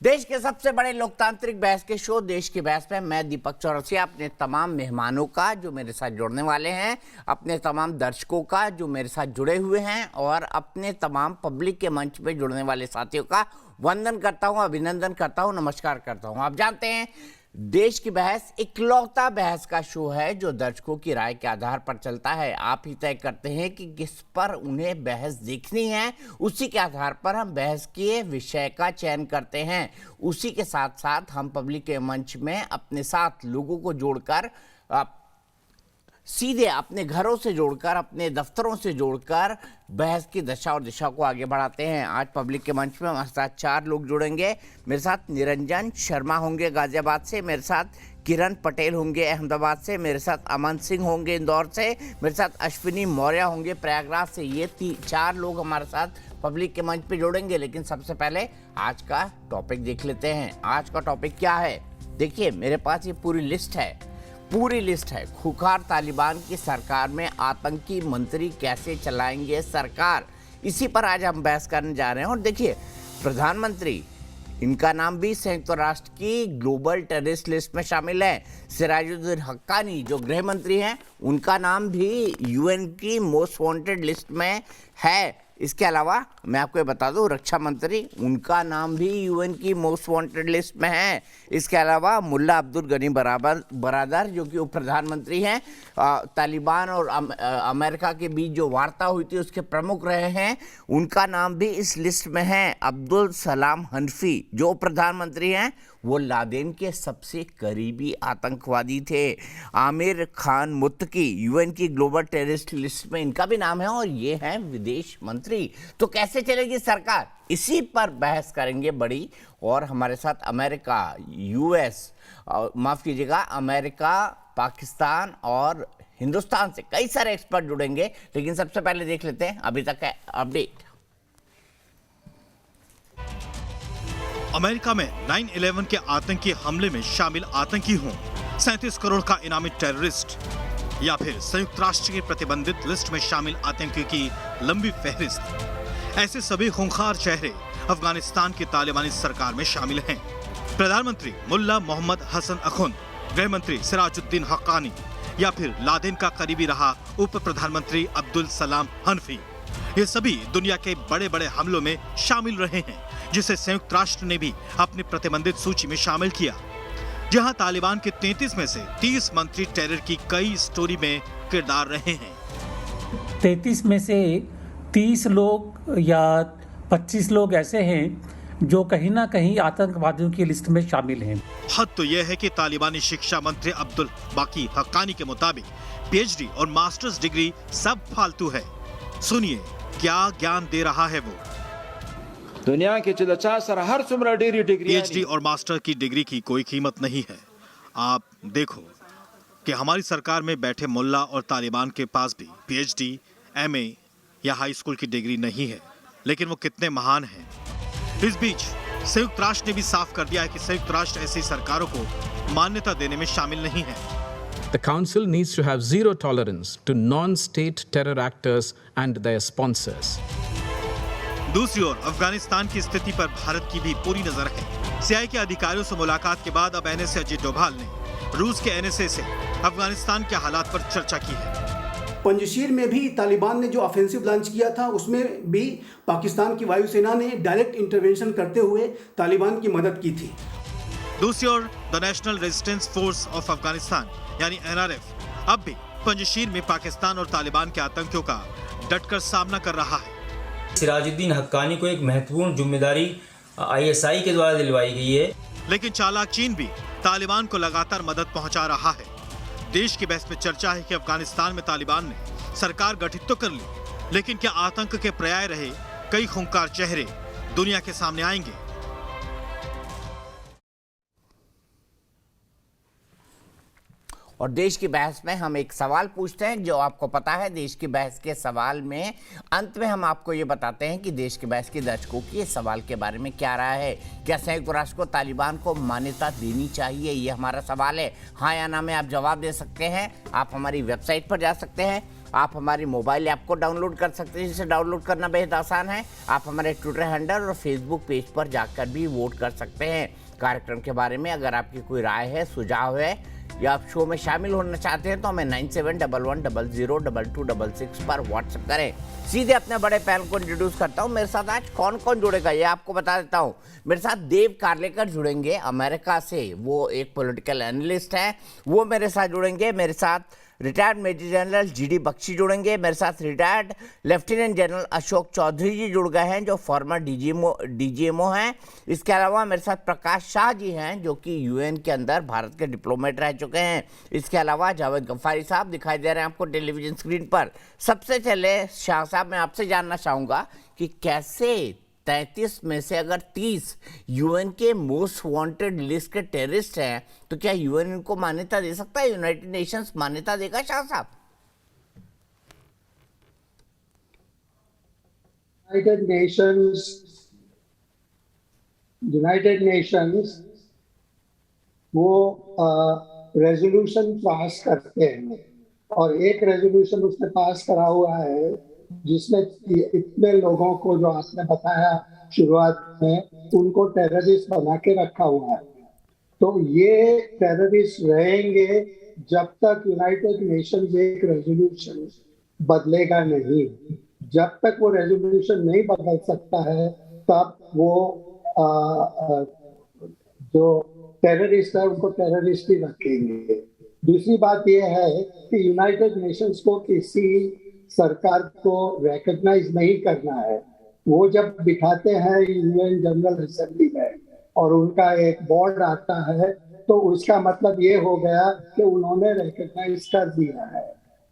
देश के सबसे बड़े लोकतांत्रिक बहस के शो देश की बहस में मैं दीपक चौरसिया अपने तमाम मेहमानों का जो मेरे साथ जुड़ने वाले हैं, अपने तमाम दर्शकों का जो मेरे साथ जुड़े हुए हैं और अपने तमाम पब्लिक के मंच पे जुड़ने वाले साथियों का वंदन करता हूं, अभिनंदन करता हूं, नमस्कार करता हूं। आप जानते हैं देश की बहस इकलौता बहस का शो है जो दर्शकों की राय के आधार पर चलता है। आप ही तय करते हैं कि किस पर उन्हें बहस देखनी है, उसी के आधार पर हम बहस के विषय का चयन करते हैं। उसी के साथ साथ हम पब्लिक के मंच में अपने साथ लोगों को जोड़कर सीधे अपने घरों से जोड़कर, अपने दफ्तरों से जोड़कर बहस की दशा और दिशा को आगे बढ़ाते हैं। आज पब्लिक के मंच में हमारे साथ 4 लोग जुड़ेंगे। मेरे साथ निरंजन शर्मा होंगे गाजियाबाद से, मेरे साथ किरण पटेल होंगे अहमदाबाद से, मेरे साथ अमन सिंह होंगे इंदौर से, मेरे साथ अश्विनी मौर्य होंगे प्रयागराज से। ये 4 लोग हमारे साथ पब्लिक के मंच पे जोड़ेंगे। लेकिन सबसे पहले आज का टॉपिक देख लेते हैं। आज का टॉपिक क्या है? देखिए मेरे पास ये पूरी लिस्ट है। खुखार तालिबान की सरकार में आतंकी मंत्री कैसे चलाएंगे सरकार, इसी पर आज हम बहस करने जा रहे हैं। और देखिए प्रधानमंत्री, इनका नाम भी संयुक्त राष्ट्र की ग्लोबल टेररिस्ट लिस्ट में शामिल है। सिराजुद्दीन हक्कानी जो गृह मंत्री हैं, उनका नाम भी यूएन की मोस्ट वांटेड लिस्ट में है। इसके अलावा मैं आपको ये बता दूं, रक्षा मंत्री, उनका नाम भी यूएन की मोस्ट वांटेड लिस्ट में है। इसके अलावा मुल्ला अब्दुल गनी बरादर जो कि उप प्रधानमंत्री हैं, तालिबान और अमेरिका के बीच जो वार्ता हुई थी उसके प्रमुख रहे हैं, उनका नाम भी इस लिस्ट में है। अब्दुल सलाम हनफी जो प्रधानमंत्री हैं, वो लादेन के सबसे करीबी आतंकवादी थे। आमिर खान मुत्तकी यूएन की ग्लोबल टेररिस्ट लिस्ट में इनका भी नाम है और ये हैं विदेश मंत्री। तो कैसे चलेगी सरकार, इसी पर बहस करेंगे बड़ी। और हमारे साथ अमेरिका, यूएस, माफ कीजिएगा अमेरिका, पाकिस्तान और हिंदुस्तान से कई सारे एक्सपर्ट जुड़ेंगे। लेकिन सबसे पहले देख लेते हैं अभी तक का अपडेट। अमेरिका में 9/11 के आतंकी हमले में शामिल आतंकी हों, 37 करोड़ का इनामी टेररिस्ट, या फिर संयुक्त राष्ट्र की प्रतिबंधित लिस्ट में शामिल आतंकियों की लंबी फहरिस्त, ऐसे सभी खूंखार चेहरे अफगानिस्तान की तालिबानी सरकार में शामिल हैं। प्रधानमंत्री मुल्ला मोहम्मद हसन अखुंद, गृह मंत्री सिराजुद्दीन हक्कानी, या फिर लादेन का करीबी रहा उप प्रधानमंत्री अब्दुल सलाम हनफी, ये सभी दुनिया के बड़े बड़े हमलों में शामिल रहे हैं, जिसे संयुक्त राष्ट्र ने भी अपनी प्रतिबंधित सूची में शामिल किया। जहां तालिबान के 33 में से 30 मंत्री टेरर की कई स्टोरी में किरदार रहे हैं। 33 में से 30 लोग या 25 लोग ऐसे हैं जो कहीं ना कहीं आतंकवादियों की लिस्ट में शामिल हैं। हद तो यह है कि तालिबानी शिक्षा मंत्री अब्दुल बाकी हक्कानी के मुताबिक पीएचडी और मास्टर्स डिग्री सब फालतू है। सुनिए क्या ज्ञान दे रहा है वो। दुनिया के हर सुमरा डिग्री पीएचडी और मास्टर की डिग्री की कोई कीमत नहीं है। आप देखो कि हमारी सरकार में बैठे मुल्ला और तालिबान के पास भी पीएचडी, एमए या हाई स्कूल की डिग्री नहीं है, लेकिन वो कितने महान हैं। इस बीच संयुक्त राष्ट्र ने भी साफ कर दिया है कि संयुक्त राष्ट्र ऐसी सरकारों को मान्यता देने में शामिल नहीं है। The Council needs to have zero tolerance to non-state terror actors and their sponsors. दूसरी ओर अफगानिस्तान की स्थिति पर भारत की भी पूरी नजर है। सीआई के अधिकारियों से मुलाकात के बाद अब एनएसए अजीत डोभाल ने रूस के एनएसए से अफगानिस्तान के हालात पर चर्चा की है। पंजशीर में भी तालिबान ने जो ऑफेंसिव लॉन्च किया था, उसमें भी पाकिस्तान की वायुसेना ने डायरेक्ट इंटरवेंशन करते हुए तालिबान की मदद की थी। दूसरी ओर the national resistance force of Afghanistan यानी एनआरएफ अब भी पंजशीर में पाकिस्तान और तालिबान के आतंकियों का डटकर सामना कर रहा है। सिराजुद्दीन हक्कानी को एक महत्वपूर्ण जिम्मेदारी आईएसआई के द्वारा दिलवाई गई है। लेकिन चालाक चीन भी तालिबान को लगातार मदद पहुंचा रहा है। देश की बहस में चर्चा है कि अफगानिस्तान में तालिबान ने सरकार गठित तो कर ली, लेकिन क्या आतंक के पर्याय रहे कई खूंखार चेहरे दुनिया के सामने आएंगे? और देश की बहस में हम एक सवाल पूछते हैं जो आपको पता है। देश की बहस के सवाल में अंत में हम आपको ये बताते हैं कि देश की बहस के दर्शकों की इस सवाल के बारे में क्या राय है। क्या संयुक्त राष्ट्र को तालिबान को मान्यता देनी चाहिए, ये हमारा सवाल है। हाँ या ना में आप जवाब दे सकते हैं। आप हमारी वेबसाइट पर जा सकते हैं आप हमारी मोबाइल ऐप को डाउनलोड कर सकते हैं, जिसे डाउनलोड करना बेहद आसान है। आप हमारे ट्विटर हैंडल और फेसबुक पेज पर जाकर भी वोट कर सकते हैं कार्यक्रम के बारे में। अगर आपकी कोई राय है, सुझाव है या आप शो में शामिल होना चाहते हैं तो हमें 9711002266 पर व्हाट्सएप करें। सीधे अपने बड़े पैनल को इंट्रोड्यूस करता हूं। मेरे साथ आज कौन कौन जुड़ेगा ये आपको बता देता हूं। मेरे साथ देव कार्लेकर जुड़ेंगे अमेरिका से, वो एक पॉलिटिकल एनालिस्ट हैं, वो मेरे साथ जुड़ेंगे। मेरे साथ retired major general GD Bakshi जुड़ेंगे। मेरे साथ retired lieutenant general Ashok Chaudhary ji जुड़ गए हैं, जो फॉर्मर डीजीएमओ हैं। इसके अलावा मेरे साथ प्रकाश शाह जी हैं, जो कि यूएन के अंदर भारत के डिप्लोमेट रह चुके हैं। इसके अलावा जावेद गफ्फारी साहब दिखाई दे रहे हैं आपको टेलीविजन स्क्रीन पर। सबसे पहले शाह साहब, मैं आपसे जानना चाहूँगा कि कैसे 33 में से अगर 30 यूएन के मोस्ट वांटेड लिस्ट के टेररिस्ट हैं, तो क्या यूएन इनको मान्यता दे सकता है? यूनाइटेड नेशंस मान्यता देगा शाह साहब? यूनाइटेड नेशंस वो रेजोल्यूशन पास करते हैं, और एक रेजोल्यूशन उसने पास करा हुआ है जिसमें इतने लोगों को, जो आपने बताया शुरुआत में, उनको टेररिस्ट बना के रखा हुआ है। तो ये टेररिस्ट रहेंगे जब तक यूनाइटेड नेशंस एक रेजोल्यूशन बदलेगा नहीं। जब तक वो रेजोल्यूशन नहीं बदल सकता है, तब वो जो टेररिस्ट है उनको टेररिस्ट ही रखेंगे। दूसरी बात यह है कि यूनाइटेड नेशंस को किसी सरकार को रिकॉग्नाइज नहीं करना है। वो जब बिठाते हैं यूएन जनरल असेंबली में और उनका एक बोर्ड आता है, तो उसका मतलब ये हो गया कि उन्होंने रिकॉग्नाइज कर दिया है।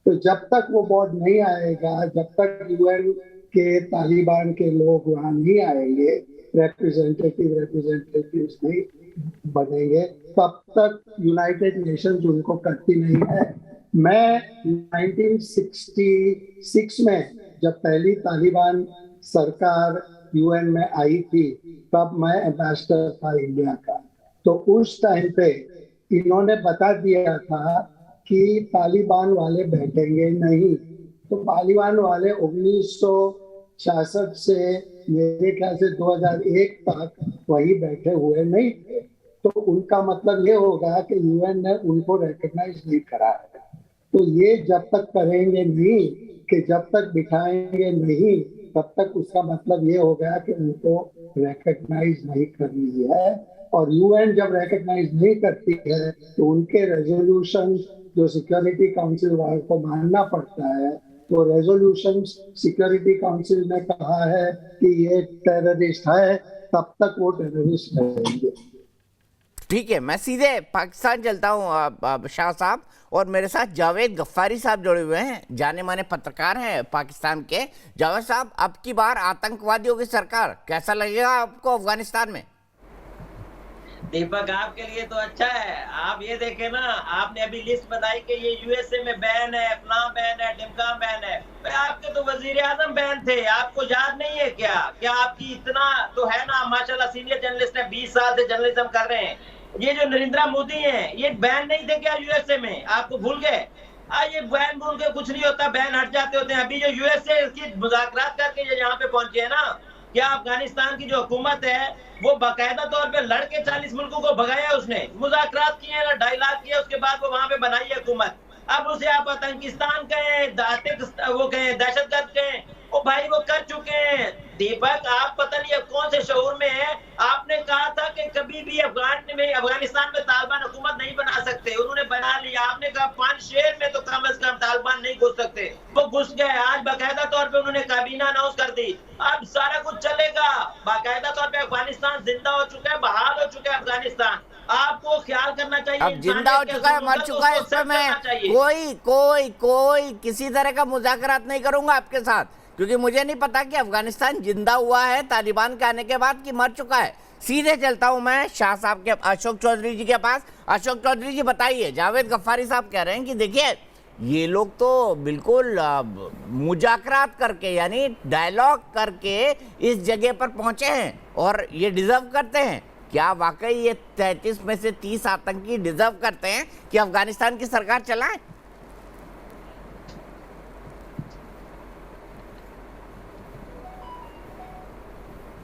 तो जब तक वो बोर्ड नहीं आएगा, जब तक यूएन के तालिबान के लोग वहां नहीं आएंगे, रिप्रेजेंटेटिव्स नहीं बनेंगे, तब तक यूनाइटेड नेशंस उनको करती नहीं है। मैं 1966 में जब पहली तालिबान सरकार यूएन में आई थी, तब मैं एम्बेसडर था इंडिया का। तो उस टाइम पे इन्होंने बता दिया था कि तालिबान वाले बैठेंगे नहीं। तो तालिबान वाले 1966 से मेरे ख्याल से 2001 तक वही बैठे हुए नहीं थे। तो उनका मतलब ये होगा कि यूएन ने उनको रिकॉग्नाइज नहीं करा है। तो ये जब तक करेंगे नहीं, कि जब तक बिठाएंगे नहीं, तब तक उसका मतलब ये हो गया कि उनको रिकॉग्नाइज नहीं करनी है। और यूएन जब रिकॉग्नाइज नहीं करती है, तो उनके रेजोल्यूशन जो सिक्योरिटी काउंसिल वालों को मानना पड़ता है। तो रेजोल्यूशन सिक्योरिटी काउंसिल ने कहा है कि ये टेररिस्ट है, तब तक वो टेररिस्ट रहेंगे। ठीक है, मैं सीधे पाकिस्तान चलता हूँ शाह साहब, और मेरे साथ जावेद गफ्फारी साहब जुड़े हुए हैं, जाने माने पत्रकार हैं पाकिस्तान के। जावेद साहब, अब की बार आतंकवादियों की सरकार, कैसा लगेगा आपको अफगानिस्तान में? दीपक, आपके लिए तो अच्छा है। आप ये देखें ना, आपने अभी लिस्ट बताई कि ये यूएसए में बैन है, फलां बैन है, ढिमका बैन है। आपके तो वजीर आजम बैन थे, आपको याद नहीं है क्या? क्या आपकी इतना तो है ना, माशाल्लाह सीनियर जर्नलिस्ट है, 20 साल से जर्नलिज्म कर रहे हैं। ये जो नरेंद्र मोदी हैं, ये बैन नहीं थे क्या यूएसए में? आपको भूल गए? ये बैन भूल के कुछ नहीं होता, बैन हट जाते होते हैं। अभी जो यूएसए की मुज़ाकरात करके जो यहाँ पे पहुंचे हैं ना, क्या अफगानिस्तान की जो हुकूमत है वो बाकायदा तौर पे लड़के 40 मुल्कों को भगाया, उसने मुज़ाकरात किए ना, डायलॉग किया, उसके बाद वो वहां पे बनाई है हुकूमत। अब उसे आप आतंकिस्तान कहें, वो कहें, दहशतगर्द कहें, ओ भाई वो कर चुके हैं। दीपक, आप पता नहीं अब कौन से शऊर में है। आपने कहा था कि कभी भी अफगानिस्तान में तालिबान हुकूमत नहीं बना सकते, उन्होंने बना लिया। आपने कहा 5 शहर में तो कम से कम तालिबान नहीं घुस सकते, वो घुस गए। आज बाकायदा तौर पे उन्होंने काबीना अनाउंस कर दी, अब सारा कुछ चलेगा। बाकायदा तौर पे अफगानिस्तान जिंदा हो चुका है, बहाल हो चुका है अफगानिस्तान। आपको ख्याल करना चाहिए। अब जिंदा हो चुका है, मर चुका है, इसमें मैं कोई किसी तरह का मुज़ाकरात नहीं करूंगा आपके साथ, क्योंकि मुझे नहीं पता कि अफगानिस्तान जिंदा हुआ है तालिबान के आने के बाद कि मर चुका है। सीधे चलता हूं मैं शाह साहब के, अशोक चौधरी जी के पास। अशोक चौधरी जी बताइए, जावेद गफ्फारी साहब कह रहे हैं कि देखिए ये लोग तो बिल्कुल मुज़ाकरात करके, यानी डायलॉग करके इस जगह पर पहुंचे हैं और ये डिजर्व करते हैं। क्या वाकई ये 33 में से 30 आतंकी डिजर्व करते हैं कि अफगानिस्तान की सरकार चलाए?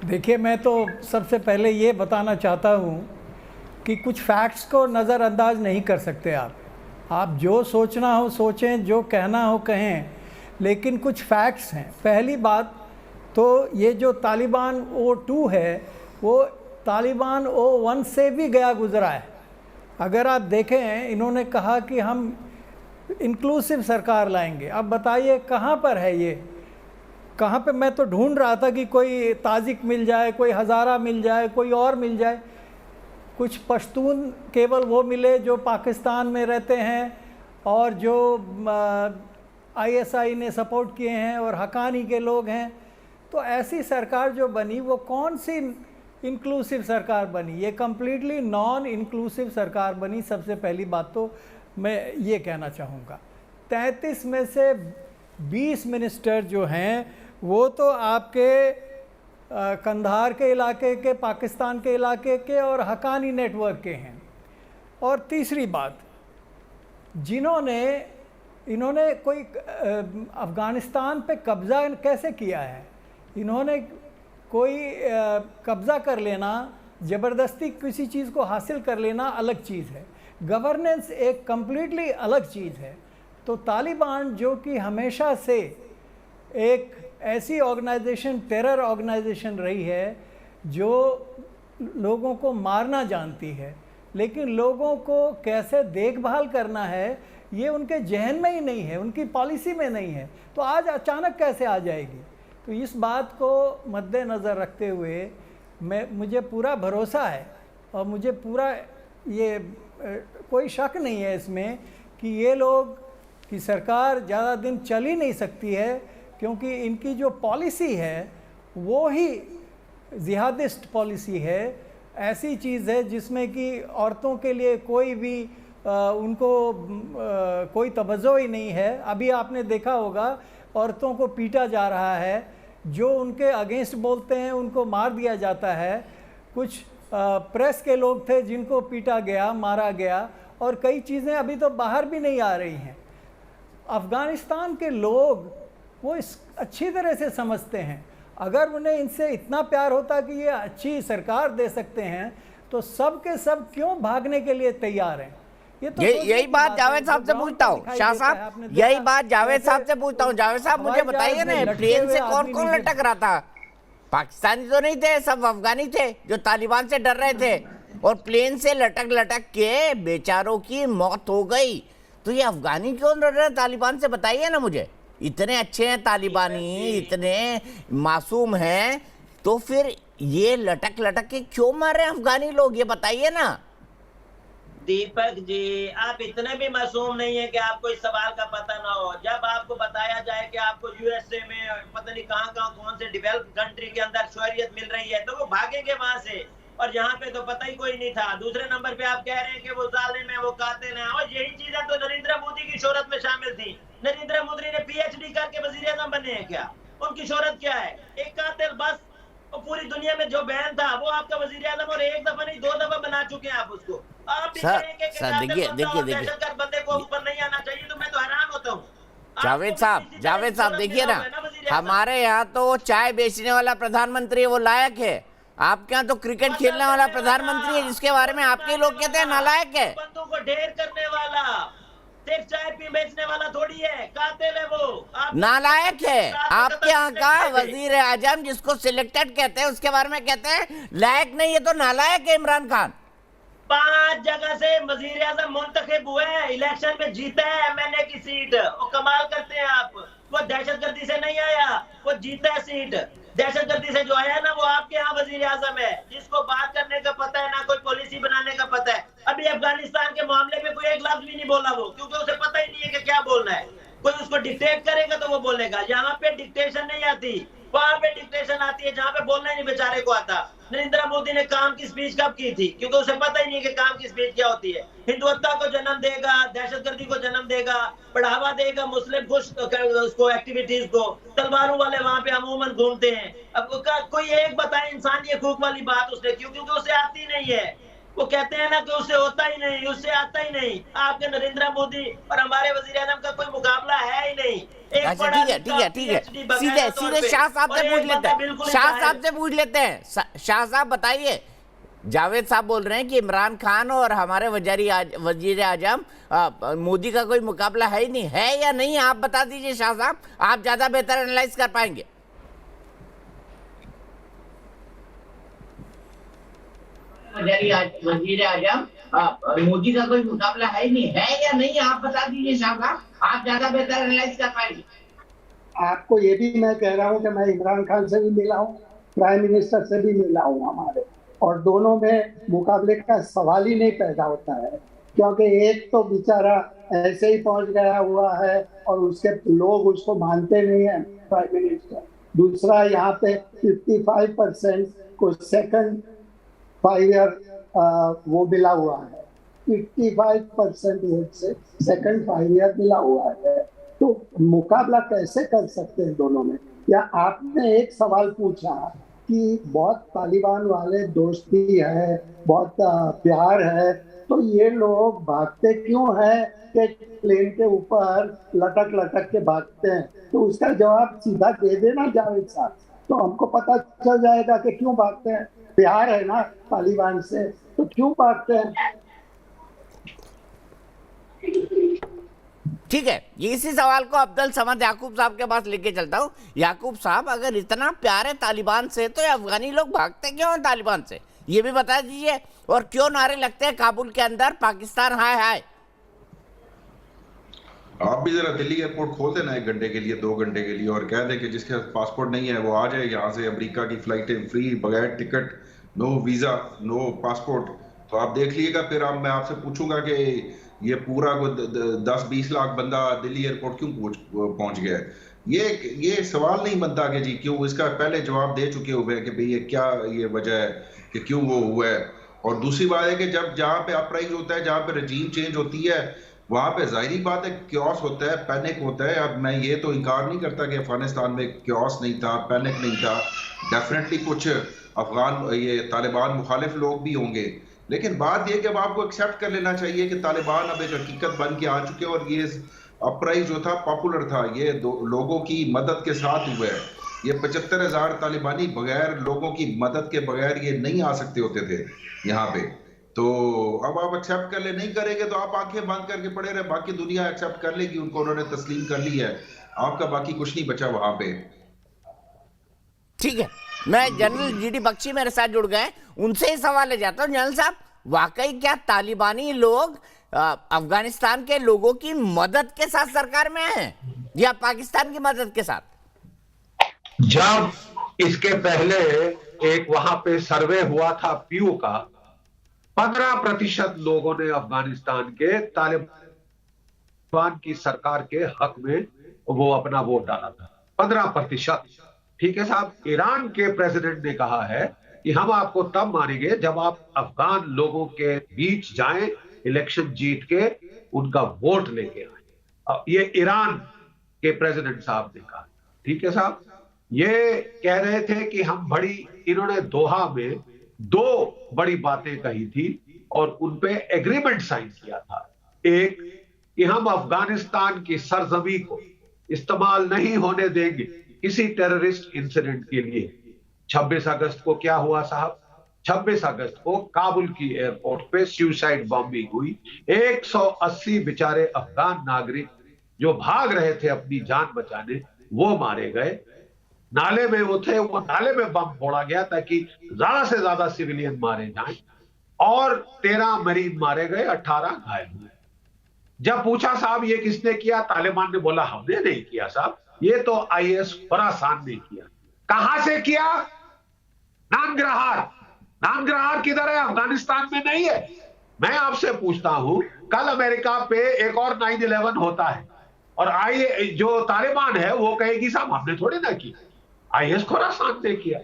देखिए, मैं तो सबसे पहले ये बताना चाहता हूँ कि कुछ फैक्ट्स को नज़रअंदाज नहीं कर सकते आप जो सोचना हो सोचें, जो कहना हो कहें, लेकिन कुछ फैक्ट्स हैं। पहली बात तो ये जो तालिबान O2 है वो तालिबान O1 से भी गया गुजरा है। अगर आप देखें, इन्होंने कहा कि हम इंक्लूसिव सरकार लाएंगे। अब बताइए कहाँ पर है ये, कहाँ पे? मैं तो ढूंढ रहा था कि कोई ताजिक मिल जाए, कोई हज़ारा मिल जाए, कोई और मिल जाए। कुछ पश्तून केवल वो मिले जो पाकिस्तान में रहते हैं और जो ISI ने सपोर्ट किए हैं और हकानी के लोग हैं। तो ऐसी सरकार जो बनी वो कौन सी इंक्लूसिव सरकार बनी? ये कम्प्लीटली नॉन इंक्लूसिव सरकार बनी। सबसे पहली बात तो मैं ये कहना चाहूँगा। 33 में से 20 मिनिस्टर जो हैं वो तो आपके कंधार के इलाके के, पाकिस्तान के इलाके के और हकानी नेटवर्क के हैं। और तीसरी बात, इन्होंने कोई अफ़गानिस्तान पे कब्ज़ा कैसे किया है? इन्होंने कोई कब्ज़ा कर लेना, ज़बरदस्ती किसी चीज़ को हासिल कर लेना अलग चीज़ है, गवर्नेंस एक कम्प्लीटली अलग चीज़ है। तो तालिबान जो कि हमेशा से एक ऐसी ऑर्गेनाइजेशन, टेरर ऑर्गेनाइजेशन रही है जो लोगों को मारना जानती है, लेकिन लोगों को कैसे देखभाल करना है ये उनके जहन में ही नहीं है, उनकी पॉलिसी में नहीं है। तो आज अचानक कैसे आ जाएगी? तो इस बात को मद्देनज़र रखते हुए मुझे पूरा भरोसा है और मुझे पूरा ये कोई शक नहीं है इसमें कि ये लोग की सरकार ज़्यादा दिन चल ही नहीं सकती है, क्योंकि इनकी जो पॉलिसी है वो ही जिहादिस्ट पॉलिसी है। ऐसी चीज़ है जिसमें कि औरतों के लिए कोई भी उनको कोई तवज्जो ही नहीं है। अभी आपने देखा होगा औरतों को पीटा जा रहा है, जो उनके अगेंस्ट बोलते हैं उनको मार दिया जाता है। कुछ प्रेस के लोग थे जिनको पीटा गया, मारा गया, और कई चीज़ें अभी तो बाहर भी नहीं आ रही हैं। अफ़गानिस्तान के लोग वो अच्छी तरह से समझते हैं, अगर उन्हें इनसे इतना प्यार होता कि ये अच्छी सरकार दे सकते हैं तो सब के सब क्यों भागने के लिए तैयार हैं? ये तो यही बात जावेद साहब से पूछता हूँ। शाह साहब, यही बात जावेद साहब से पूछता हूँ। जावेद साहब, मुझे बताइए ना, प्लेन से कौन कौन लटक रहा था? पाकिस्तानी तो नहीं थे, सब अफगानी थे जो तालिबान से डर रहे थे, और प्लेन से लटक लटक के बेचारों की मौत हो गई। तो ये अफगानी क्यों डर रहे हैं तालिबान से? बताइए ना मुझे। इतने अच्छे हैं तालिबानी, इतने मासूम हैं, तो फिर ये लटक लटक के क्यों मार रहे हैं अफगानी लोग? ये बताइए ना। दीपक जी, आप इतने भी मासूम नहीं है कि आपको इस सवाल का पता ना हो। जब आपको बताया जाए कि आपको USA में पता नहीं कहां कौन से डेवलप्ड कंट्री के अंदर शौहरियत मिल रही है, तो वो भागेंगे वहां से, और यहाँ पे तो पता ही कोई नहीं था। दूसरे नंबर पे आप कह रहे हैं कि वो जालिम है, वो कातिल है, और यही चीजें तो नरेंद्र मोदी की शोहरत में शामिल थी। नरेंद्र मोदी ने PhD करके वजीर-ए-आज़म बने हैं क्या? उनकी शोहरत क्या है? एक कातिल बस। और पूरी दुनिया में जो बैन था वो आपका वजीर-ए-आज़म, और एक दफा नहीं 2 दफा बना चुके हैं आप उसको। आप सर देखिए बंदे को ऊपर नहीं आना चाहिए, तो मैं तो हैरान होता हूँ। जावेद साहब देखिए ना, हमारे यहाँ तो चाय बेचने वाला प्रधानमंत्री वो लायक है, आपके यहाँ तो क्रिकेट खेलने वाला प्रधानमंत्री है जिसके बारे में आपके लोग कहते हैं नालायक है। बंदों को ढेर करने वाला, सिर्फ चाय पी बेचने वाला थोड़ी है, कातिल है वो, नालायक है। आपके यहाँ का वजीर आजम जिसको सिलेक्टेड कहते हैं उसके बारे में कहते हैं लायक नहीं है, तो नालायक है इमरान खान। 5 जगह से वजीर आजम मुंतखब हुए हैं, इलेक्शन में जीता है MNA की सीट। वो कमाल करते हैं आप। वो दहशतगर्दी से नहीं आया, वो जीता है सीट। दहशतगर्दी से जो आया ना वो आपके यहाँ वजीर आजम है, जिसको बात करने का पता है, ना कोई पॉलिसी बनाने का पता है। अभी अफगानिस्तान के मामले में कोई एक लफ्ज भी नहीं बोला वो, क्योंकि उसे पता ही नहीं है कि क्या बोलना है। कोई उसको डिक्टेट करेगा तो वो बोलेगा। यहाँ पे डिक्टेशन नहीं आती, वहां पे डिक्टेशन आती है, जहाँ पे बोलना ही नहीं बेचारे को आता। नरेंद्र मोदी ने काम की स्पीच कब की थी? क्योंकि उसे पता ही नहीं कि काम की स्पीच क्या होती है। हिंदुत्व को जन्म देगा, दहशतगर्दी को जन्म देगा, बढ़ावा देगा मुस्लिम उसको एक्टिविटीज को। तलवारों वाले वहां पे अमूमन घूमते हैं। अब कोई एक बताए इंसानी हकूक वाली बात उसने क्यों? क्योंकि उसे आती नहीं है। वो कहते हैं ना कि उससे होता ही नहीं, उससे आता ही नहीं। आपके नरेंद्र मोदी और हमारे वजीर आजम का कोई मुकाबला है ही नहीं। अच्छा ठीक है सीधे सीधे शाह साहब से पूछ लेते हैं, शाह साहब से पूछ लेते हैं। शाह साहब बताइए, जावेद साहब बोल रहे हैं कि इमरान खान और हमारे वजीर आजम मोदी का कोई मुकाबला है ही नहीं, है या नहीं? आप बता दीजिए शाह साहब, आप ज्यादा बेहतर एनालाइज कर पाएंगे। वजीर आजम मोदी का कोई मुकाबला है ही नहीं, है या नहीं? आप बता दीजिए शाह साहब, आप ज्यादा बेहतर एनालाइज कर पाएंगे। आपको ये भी मैं कह रहा हूँ कि मैं इमरान खान से भी मिला हूँ, प्राइम मिनिस्टर से भी मिला हूँ हमारे, और दोनों में मुकाबले का सवाल ही नहीं पैदा होता है, क्योंकि एक तो बेचारा ऐसे ही पहुंच गया हुआ है और उसके लोग उसको मानते नहीं है प्राइम मिनिस्टर। दूसरा यहाँ पे 55% को सेकंड 5 ईयर वो मिला हुआ है, 55% वोट से सेकंड 5 ईयर मिला हुआ है। तो मुकाबला कैसे कर सकते हैं दोनों में? या आपने एक सवाल पूछा कि बहुत तालिबान वाले दोस्ती है, बहुत प्यार है, तो ये लोग भागते क्यों हैं कि प्लेन के ऊपर लटक लटक के भागते हैं? तो उसका जवाब सीधा दे देना जावेद साहब, तो हमको पता चल जाएगा कि क्यों भागते हैं। प्यार है ना तालिबान से, तो क्यों भागते हैं? ठीक है, इसी सवाल को अब्दुल समद याकूब साहब के पास लेके चलता हूँ। याकूब साहब, अगर इतना प्यार है तालिबान से तो ये अफगानी लोग भागते क्यों हैं तालिबान से, ये भी बता दीजिए। और क्यों नारे लगते हैं काबुल के अंदर, पाकिस्तान हाय हाय? आप भी जरा दिल्ली एयरपोर्ट खोल देना 1 घंटे के लिए, 2 घंटे के लिए, और कह दे कि जिसके पासपोर्ट नहीं है वो आ जाए यहाँ से। अमेरिका की फ्लाइटें फ्री, बगैर ticket, no visa, no passport. तो आप देख लीजिएगा, फिर मैं आपसे पूछूंगा कि ये पूरा 10-20 लाख बंदा दिल्ली एयरपोर्ट क्यों पहुंच गया है। ये सवाल नहीं बनता कि जी क्यों, इसका पहले जवाब दे चुके हुए हैं कि भाई ये क्या ये वजह है कि क्यों वो हुआ है। और दूसरी बात है कि जब जहाँ पे अपराइज होता है, जहाँ पे रजीम चेंज होती है, वहां पे जाहिर बात है क्योस होता है, पैनिक होता है। अब मैं ये तो इनकार नहीं करता कि अफगानिस्तान में क्योस नहीं था, पैनिक नहीं था। डेफिनेटली कुछ अफगान ये तालिबान मुखालिफ लोग भी होंगे, लेकिन बात यह कि अब आपको एक्सेप्ट कर लेना चाहिए कि तालिबान अब एक हकीकत बन के आ चुके हैं। और ये अपराइज जो था पॉपुलर था, ये लोगों की मदद के साथ हुआ है। ये 75,000 तालिबानी बगैर लोगों की मदद के बगैर ये नहीं आ सकते होते थे यहाँ पे। तो अब आप एक्सेप्ट कर ले, नहीं करेंगे तो आप आंखें बंद करके पड़े रहे, बाकी दुनिया एक्सेप्ट कर लेगी, उनको उन्होंने तस्लीम कर ली है। आपका बाकी कुछ नहीं बचा वहां पे। ठीक है, मैं जनरल जीडी बख्शी मेरे साथ जुड़ गए, उनसे ही सवाल ले जाता हूँ। जनरल साहब, वाकई क्या तालिबानी लोग अफगानिस्तान के लोगों की मदद के साथ सरकार में हैं या पाकिस्तान की मदद के साथ? जब इसके पहले एक वहां पे सर्वे हुआ था पीयू का, 15% लोगों ने अफगानिस्तान के तालिबान की सरकार के हक में वो अपना वोट डाला था, 15%। ठीक है साहब, ईरान के प्रेसिडेंट ने कहा है कि हम आपको तब मानेंगे जब आप अफगान लोगों के बीच जाएं, इलेक्शन जीत के उनका वोट लेके आए। ये ईरान के प्रेसिडेंट साहब ने कहा। ठीक है साहब, ये कह रहे थे कि हम इन्होंने दोहा में 2 बड़ी बातें कही थी और उन पे एग्रीमेंट साइन किया था। एक कि हम अफगानिस्तान की सरजमी को इस्तेमाल नहीं होने देंगे किसी टेररिस्ट इंसिडेंट के लिए। 26 अगस्त को क्या हुआ साहब? 26 अगस्त को काबुल की एयरपोर्ट पे सुसाइड बॉम्बिंग हुई। 180 बेचारे अफगान नागरिक जो भाग रहे थे अपनी जान बचाने, वो मारे गए। नाले में वो थे, वो नाले में बम फोड़ा गया ताकि ज्यादा से ज्यादा सिविलियन मारे जाएं, और 13 मरीन मारे गए, 18 घायल हुए। जब पूछा साहब ये किसने किया, तालिबान ने बोला हमने नहीं किया साहब, ये तो आईएस खुरासान ने किया। कहां से किया? नानगरहार किधर है? अफगानिस्तान में नहीं है। मैं आपसे पूछता हूं, कल अमेरिका पे एक और 9/11 होता है और जो तालिबान है वो कहेगी साहब हमने थोड़ी ना किया, आईएस खुरासान ने किया।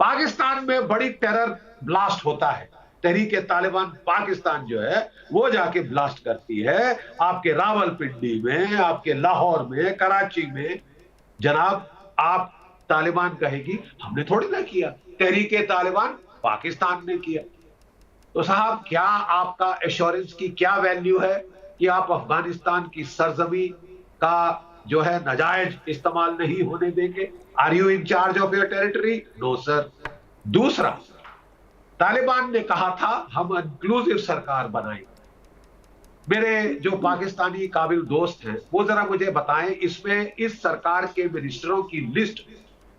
पाकिस्तान में बड़ी टेरर ब्लास्ट होता है, तहरीके तालिबान पाकिस्तान जो है वो जाके ब्लास्ट करती है आपके रावलपिंडी में, आपके लाहौर में, कराची में। जनाब, आप तालिबान कहेगी हमने थोड़ी ना किया, तहरीके तालिबान पाकिस्तान ने किया। तो साहब क्या आपका एश्योरेंस की क्या वैल्यू है कि आप अफगानिस्तान की सरजमी का जो है नाजायज इस्तेमाल नहीं होने देंगे? Are you in charge of your territory? No sir. दूसरा, तालिबान ने कहा था हम इंक्लूसिव सरकार बनाएंगे। मेरे जो पाकिस्तानी काबिल दोस्त हैं वो जरा मुझे बताएं, इसमें इस सरकार के मिनिस्टरों की लिस्ट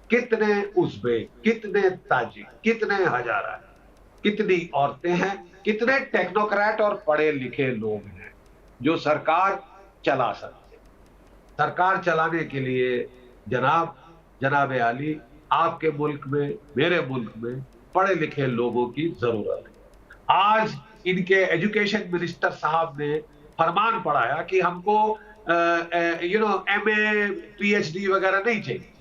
कितने उज़्बेक, कितने ताजिक, कितने हजारा, कितनी औरतें हैं, कितने टेक्नोक्रेट और पढ़े लिखे लोग हैं जो सरकार चला सकते हैं? सरकार चलाने के लिए जनाब आली, आपके मुल्क में, मेरे मुल्क में पढ़े लिखे लोगों की जरूरत है। आज इनके एजुकेशन मिनिस्टर साहब ने फरमान पढ़ाया कि हमको MA PhD वगैरह नहीं चाहिए।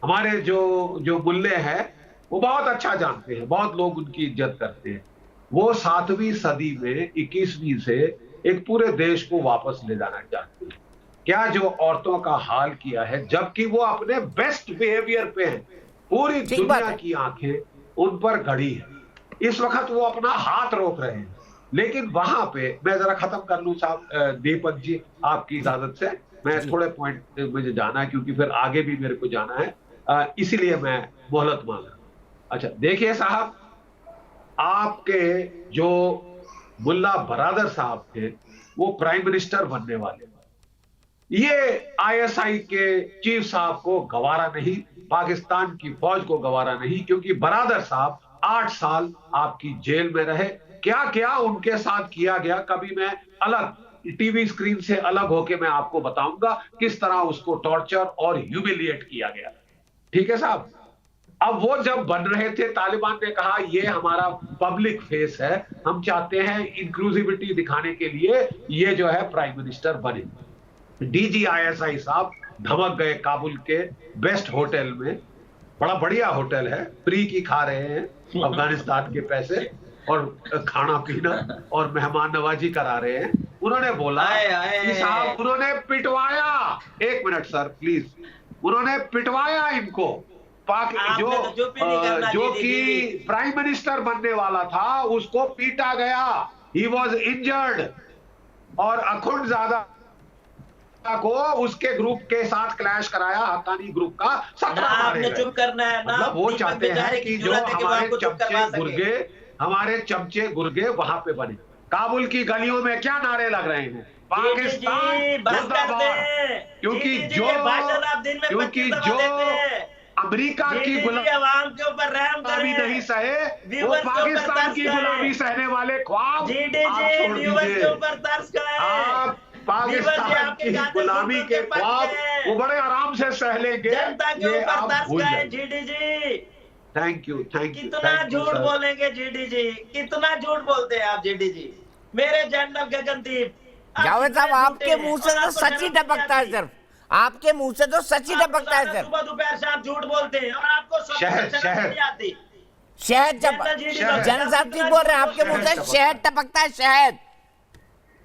हमारे जो मुल्ले हैं वो बहुत अच्छा जानते हैं, बहुत लोग उनकी इज्जत करते हैं। वो 7वीं सदी में 21वीं से एक पूरे देश को वापस ले जाना चाहते हैं। क्या जो औरतों का हाल किया है, जबकि वो अपने बेस्ट बिहेवियर पे हैं, पूरी दुनिया की आंखें उन पर गड़ी है। इस वक्त वो अपना हाथ रोक रहे हैं, लेकिन वहां पे मैं जरा खत्म कर लूं साहब, दीपक जी आपकी इजाजत से, मैं थोड़े पॉइंट मुझे जाना है क्योंकि फिर आगे भी मेरे को जाना है, इसीलिए मैं मोहलत मांग रहा हूं। अच्छा देखिए साहब, आपके जो मुल्ला बरादर साहब थे वो प्राइम मिनिस्टर बनने वाले, ये ISI के चीफ साहब को गवारा नहीं, पाकिस्तान की फौज को गवारा नहीं, क्योंकि बरादर साहब 8 साल आपकी जेल में रहे। क्या क्या उनके साथ किया गया, कभी मैं अलग टीवी स्क्रीन से अलग होके मैं आपको बताऊंगा किस तरह उसको टॉर्चर और ह्यूमिलिएट किया गया। ठीक है साहब। अब वो जब बन रहे थे, तालिबान ने कहा ये हमारा पब्लिक फेस है, हम चाहते हैं इंक्लूसिविटी दिखाने के लिए ये जो है प्राइम मिनिस्टर बने। DG ISI साहब धमक गए काबुल के बेस्ट होटल में, बड़ा बढ़िया होटल है, फ्री की खा रहे हैं अफगानिस्तान के पैसे और खाना पीना और मेहमान नवाजी करा रहे हैं। उन्होंने बोला कि साहब उन्होंने पिटवाया, 1 मिनट सर प्लीज, उन्होंने पिटवाया इनको। जो कि प्राइम मिनिस्टर बनने वाला था उसको पीटा गया, ही वॉज इंजर्ड, और अखुंडजादा को उसके ग्रुप के साथ क्लैश कराया, हक्कानी ग्रुप का 17 मारे गए। चुप करना है ना, मतलब वो चाहते हैं कि जो हमारे चमचे गुर्गे वहां पे बने। काबुल की गलियों में क्या नारे लग रहे हैं, पाकिस्तान मुर्दाबाद, क्योंकि जो अमेरिका की गुलामी नहीं सहे वो पाकिस्तान की गुलामी सहने वाले ख्वाब आप छोड़ दीजिए। आप पाकिस्तान की गुलामी के ख्वाब वो बड़े आराम से सह लेंगे, ये आप भूल जाइए। Thank you. कितना झूठ बोलेंगे GD जी, कितना झूठ बोलते हैं आप GD जी। मेरे जनरल गगनदीप, जावेद साहब आपके मुंह से तो सच ही टपकता है, सिर्फ आपके मुंह से तो सच ही टपकता है सर। सुबह दोपहर शाम झूठ बोलते हैं और आपको शहद जनरल साहब ठीक बोल रहे हैं, आपके मुंह से शहद टपकता है, शहद।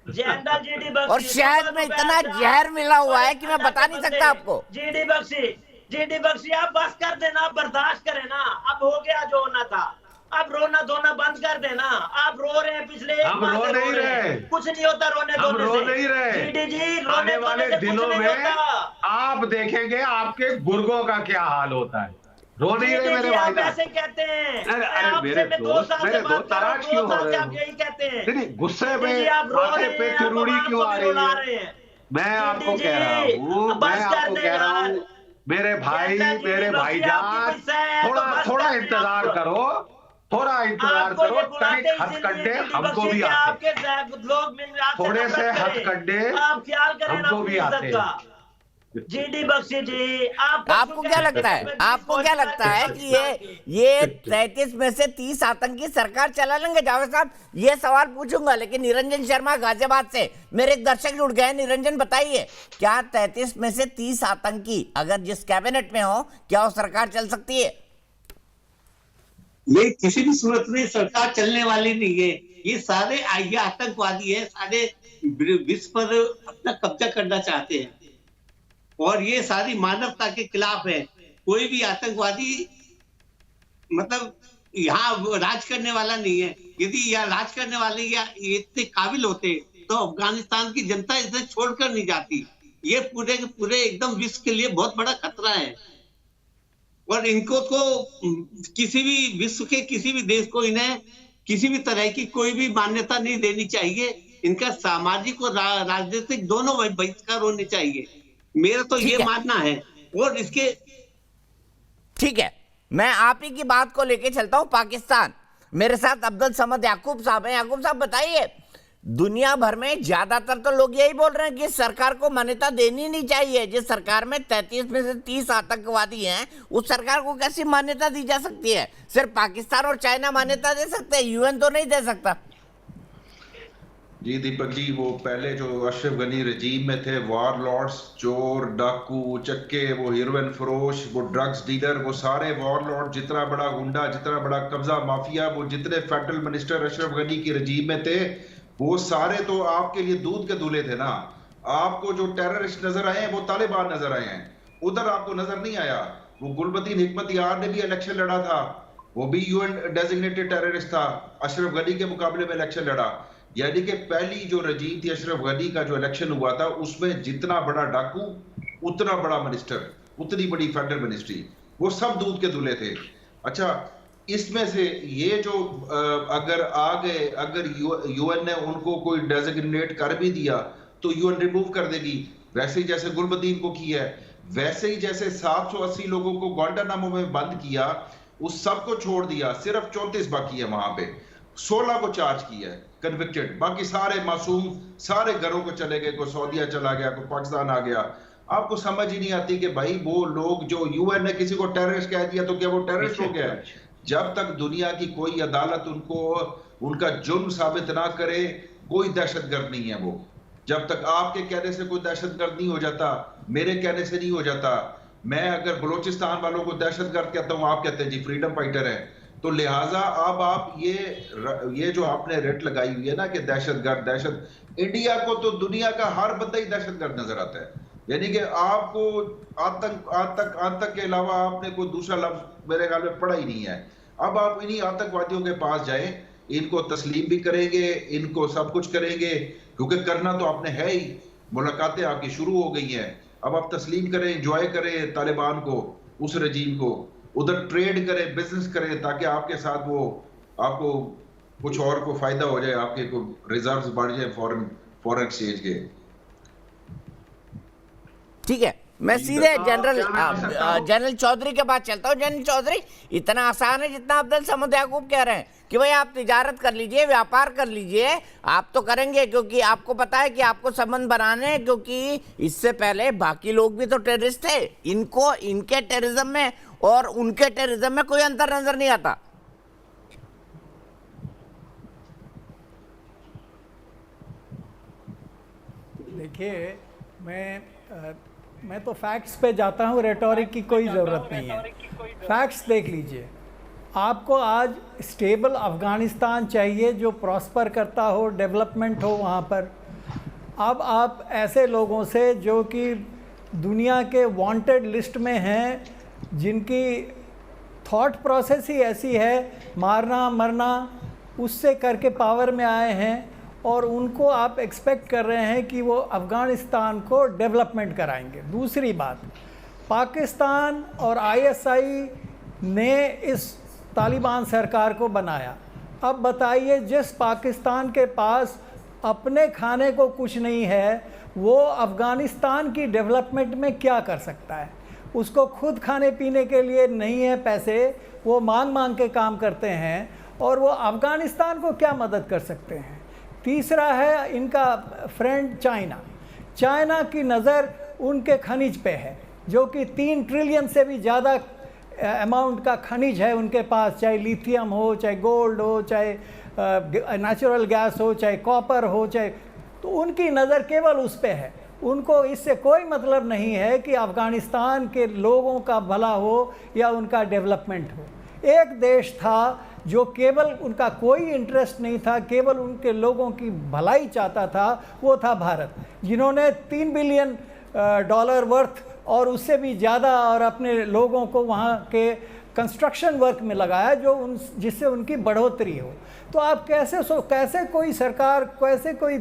जनरल GD बख्शी, और शहद में इतना जहर मिला हुआ है कि मैं बता नहीं सकता आपको। GD बख्शी आप बस कर देना, बर्दाश्त करें ना, अब हो गया जो होना था, अब रोना धोना बंद कर देना। आप रो रहे हैं पिछले हम रो नहीं रहे, कुछ नहीं होता रोने धोने से। रो नहीं रहे। GD जी रोने वाले दिनों में आप देखेंगे आपके गुर्गों का क्या हाल होता है। रो नहीं रहे मेरे भाई, आप ऐसे कहते हैं। अरे मेरे दोस्त नाराज क्यों हो रहे हो? यही कहते हैं, नहीं गुस्से में माथे पे चिरूड़ी क्यों आ रही है? मैं आपको कह रहा हूँ, मेरे भाईजान थोड़ा इंतजार करो, तनिक हथकंडे हमको भी आते, थोड़े से हथकंडे हमको भी आते। GD बख्शी जी आपको क्या लगता है, कि ये 33 में से 30 आतंकी सरकार चला लेंगे? जावेद साहब ये सवाल पूछूंगा, लेकिन निरंजन शर्मा गाजियाबाद से मेरे एक दर्शक जुड़ गए। निरंजन बताइए, क्या 33 में से 30 आतंकी अगर जिस कैबिनेट में हो, क्या वो सरकार चल सकती है? ये किसी भी सूरत में सरकार चलने वाली नहीं है। ये सारे आतंकवादी है, सारे विश्व पर अपना कब्जा करना चाहते हैं और ये सारी मानवता के खिलाफ है। कोई भी आतंकवादी मतलब यहाँ राज करने वाला नहीं है। यदि यहाँ राज करने वाले या इतने काबिल होते तो अफगानिस्तान की जनता इसे छोड़कर नहीं जाती। ये पूरे के पूरे एकदम विश्व के लिए बहुत बड़ा खतरा है और इनको को किसी भी विश्व के किसी भी देश को इन्हें किसी भी तरह की कोई भी मान्यता नहीं देनी चाहिए। इनका सामाजिक और राजनीतिक दोनों बहिष्कार होने चाहिए। मेरा तो ये मानना है। और इसके ठीक है, मैं आप ही की बात को लेके चलता हूं पाकिस्तान। मेरे साथ अब्दुल समद याकूब साहब हैं। याकूब साहब बताइए, दुनिया भर में ज्यादातर तो लोग यही बोल रहे हैं कि सरकार को मान्यता देनी नहीं चाहिए। जिस सरकार में 33 में से 30 आतंकवादी हैं, उस सरकार को कैसी मान्यता दी जा सकती है? सिर्फ पाकिस्तान और चाइना मान्यता दे सकते हैं, यूएन तो नहीं दे सकता। जी दीपक जी, वो पहले जो अशरफ गनी रजीम में थे, वार लॉर्ड्स, चोर, डाकू, चक्के, वो हीरोइन फरोश, वो ड्रग्स डीलर, वो सारे वार लॉर्ड, जितना बड़ा गुंडा, जितना बड़ा कब्जा माफिया, वो जितने फेडरल मिनिस्टर अशरफ गनी की रजीम में थे, वो सारे तो आपके लिए दूध के दूल्हे थे ना। आपको जो टेररिस्ट नजर आए हैं वो तालिबान नजर आए हैं, उधर आपको नजर नहीं आया। वो गुलबदीन हिकमत यार ने भी इलेक्शन लड़ा था, वो भी यूएन डेजिग्नेटेड टेररिस्ट था, अशरफ गनी के मुकाबले में इलेक्शन लड़ा। यानी कि पहली जो रजीम थी अशरफ गनी का, जो इलेक्शन हुआ था, उसमें जितना बड़ा डाकू उतना बड़ा मिनिस्टर, उतनी बड़ी फेडरल मिनिस्ट्री, वो सब दूध के दूल्हे थे। अच्छा, इसमें से ये जो अगर आ गए, अगर यूएन ने उनको कोई डेजिग्नेट कर भी दिया तो यूएन रिमूव कर देगी, वैसे ही जैसे गुलबदीन को किया है, वैसे ही जैसे 780 लोगों को ग्वांटानामो में बंद किया, उस सबको छोड़ दिया, सिर्फ 34 बाकी है वहां पे, 16 को चार्ज किया है, कन्विक्टेड, बाकी सारे मासूम सारे घरों को चले गए, कोई सऊदीया चला गया, कोई पाकिस्तान आ गया। आपको समझ ही नहीं आती कि भाई वो लोग जो यूएन ने किसी को टेररिस्ट कह दिया तो क्या वो टेररिस्ट हो गया? जब तक दुनिया की कोई अदालत उनको उनका जुर्म साबित ना करे, कोई दहशतगर्द नहीं है वो। जब तक आपके कहने से कोई दहशतगर्द नहीं हो जाता, मेरे कहने से नहीं हो जाता। मैं अगर बलोचिस्तान वालों को दहशतगर्द कहता हूं, आप कहते हैं जी फ्रीडम फाइटर है, तो लिहाजा अब आप ये जो आपने रेट लगाई हुई है ना कि दहशत, इंडिया को तो दुनिया का हर बंदा ही दहशतगर्द नजर आता है। यानी कि आपको आतंक के अलावा आपने कोई दूसरा लफ्ज मेरे ख्याल में पढ़ा ही नहीं है। अब आप इन्हीं आतंकवादियों के पास जाएं, इनको तस्लीम भी करेंगे, इनको सब कुछ करेंगे, क्योंकि करना तो आपने है ही। मुलाकातें आपकी शुरू हो गई हैं, अब आप तस्लीम करें, एंजॉय करें तालिबान को, उस रजीम को, उधर ट्रेड करें, बिजनेस करें, ताकि आपके साथ वो आपको कुछ और को फायदा हो जाए, आपके को रिजर्व्स बढ़ जाए फॉरेन एक्सचेंज के। ठीक है, मैं सीधे जनरल चौधरी के पास चलता हूँ। जनरल चौधरी, इतना आसान है जितना अब्दुल समद याकूब कह रहे हैं कि भाई आप तिजारत कर लीजिए, व्यापार कर लीजिए, आप तो करेंगे क्योंकि आपको पता है कि आपको संबंध बनाने हैं, क्योंकि इससे पहले बाकी लोग भी तो टेररिस्ट थे। इनको इनके टेररिज्म में और उनके टेररिज्म में कोई अंतर नजर नहीं आता। देखिए, मैं तो फैक्ट्स पे जाता हूँ, रेटोरिक की कोई ज़रूरत नहीं है। फैक्ट्स देख लीजिए। आपको आज स्टेबल अफ़गानिस्तान चाहिए जो प्रॉस्पर करता हो, डेवलपमेंट हो वहाँ पर। अब आप ऐसे लोगों से जो कि दुनिया के वांटेड लिस्ट में हैं, जिनकी थॉट प्रोसेस ही ऐसी है, मारना मरना, उससे करके पावर में आए हैं, और उनको आप एक्सपेक्ट कर रहे हैं कि वो अफ़गानिस्तान को डेवलपमेंट कराएंगे। दूसरी बात, पाकिस्तान और आईएसआई ने इस तालिबान सरकार को बनाया। अब बताइए, जिस पाकिस्तान के पास अपने खाने को कुछ नहीं है, वो अफ़गानिस्तान की डेवलपमेंट में क्या कर सकता है? उसको खुद खाने पीने के लिए नहीं है पैसे, वो मांग मांग के काम करते हैं, और वो अफ़गानिस्तान को क्या मदद कर सकते हैं? तीसरा है इनका फ्रेंड चाइना की नज़र उनके खनिज पे है, जो कि 3 ट्रिलियन से भी ज़्यादा अमाउंट का खनिज है उनके पास, चाहे लिथियम हो, चाहे गोल्ड हो, चाहे नेचुरल गैस हो, चाहे कॉपर हो, चाहे, तो उनकी नज़र केवल उस पे है। उनको इससे कोई मतलब नहीं है कि अफ़गानिस्तान के लोगों का भला हो या उनका डेवलपमेंट हो। एक देश था जो केवल उनका कोई इंटरेस्ट नहीं था, केवल उनके लोगों की भलाई चाहता था, वो था भारत, जिन्होंने $3 बिलियन वर्थ और उससे भी ज़्यादा और अपने लोगों को वहाँ के कंस्ट्रक्शन वर्क में लगाया जिससे उनकी बढ़ोतरी हो। तो आप कैसे कोई सरकार, कैसे कोई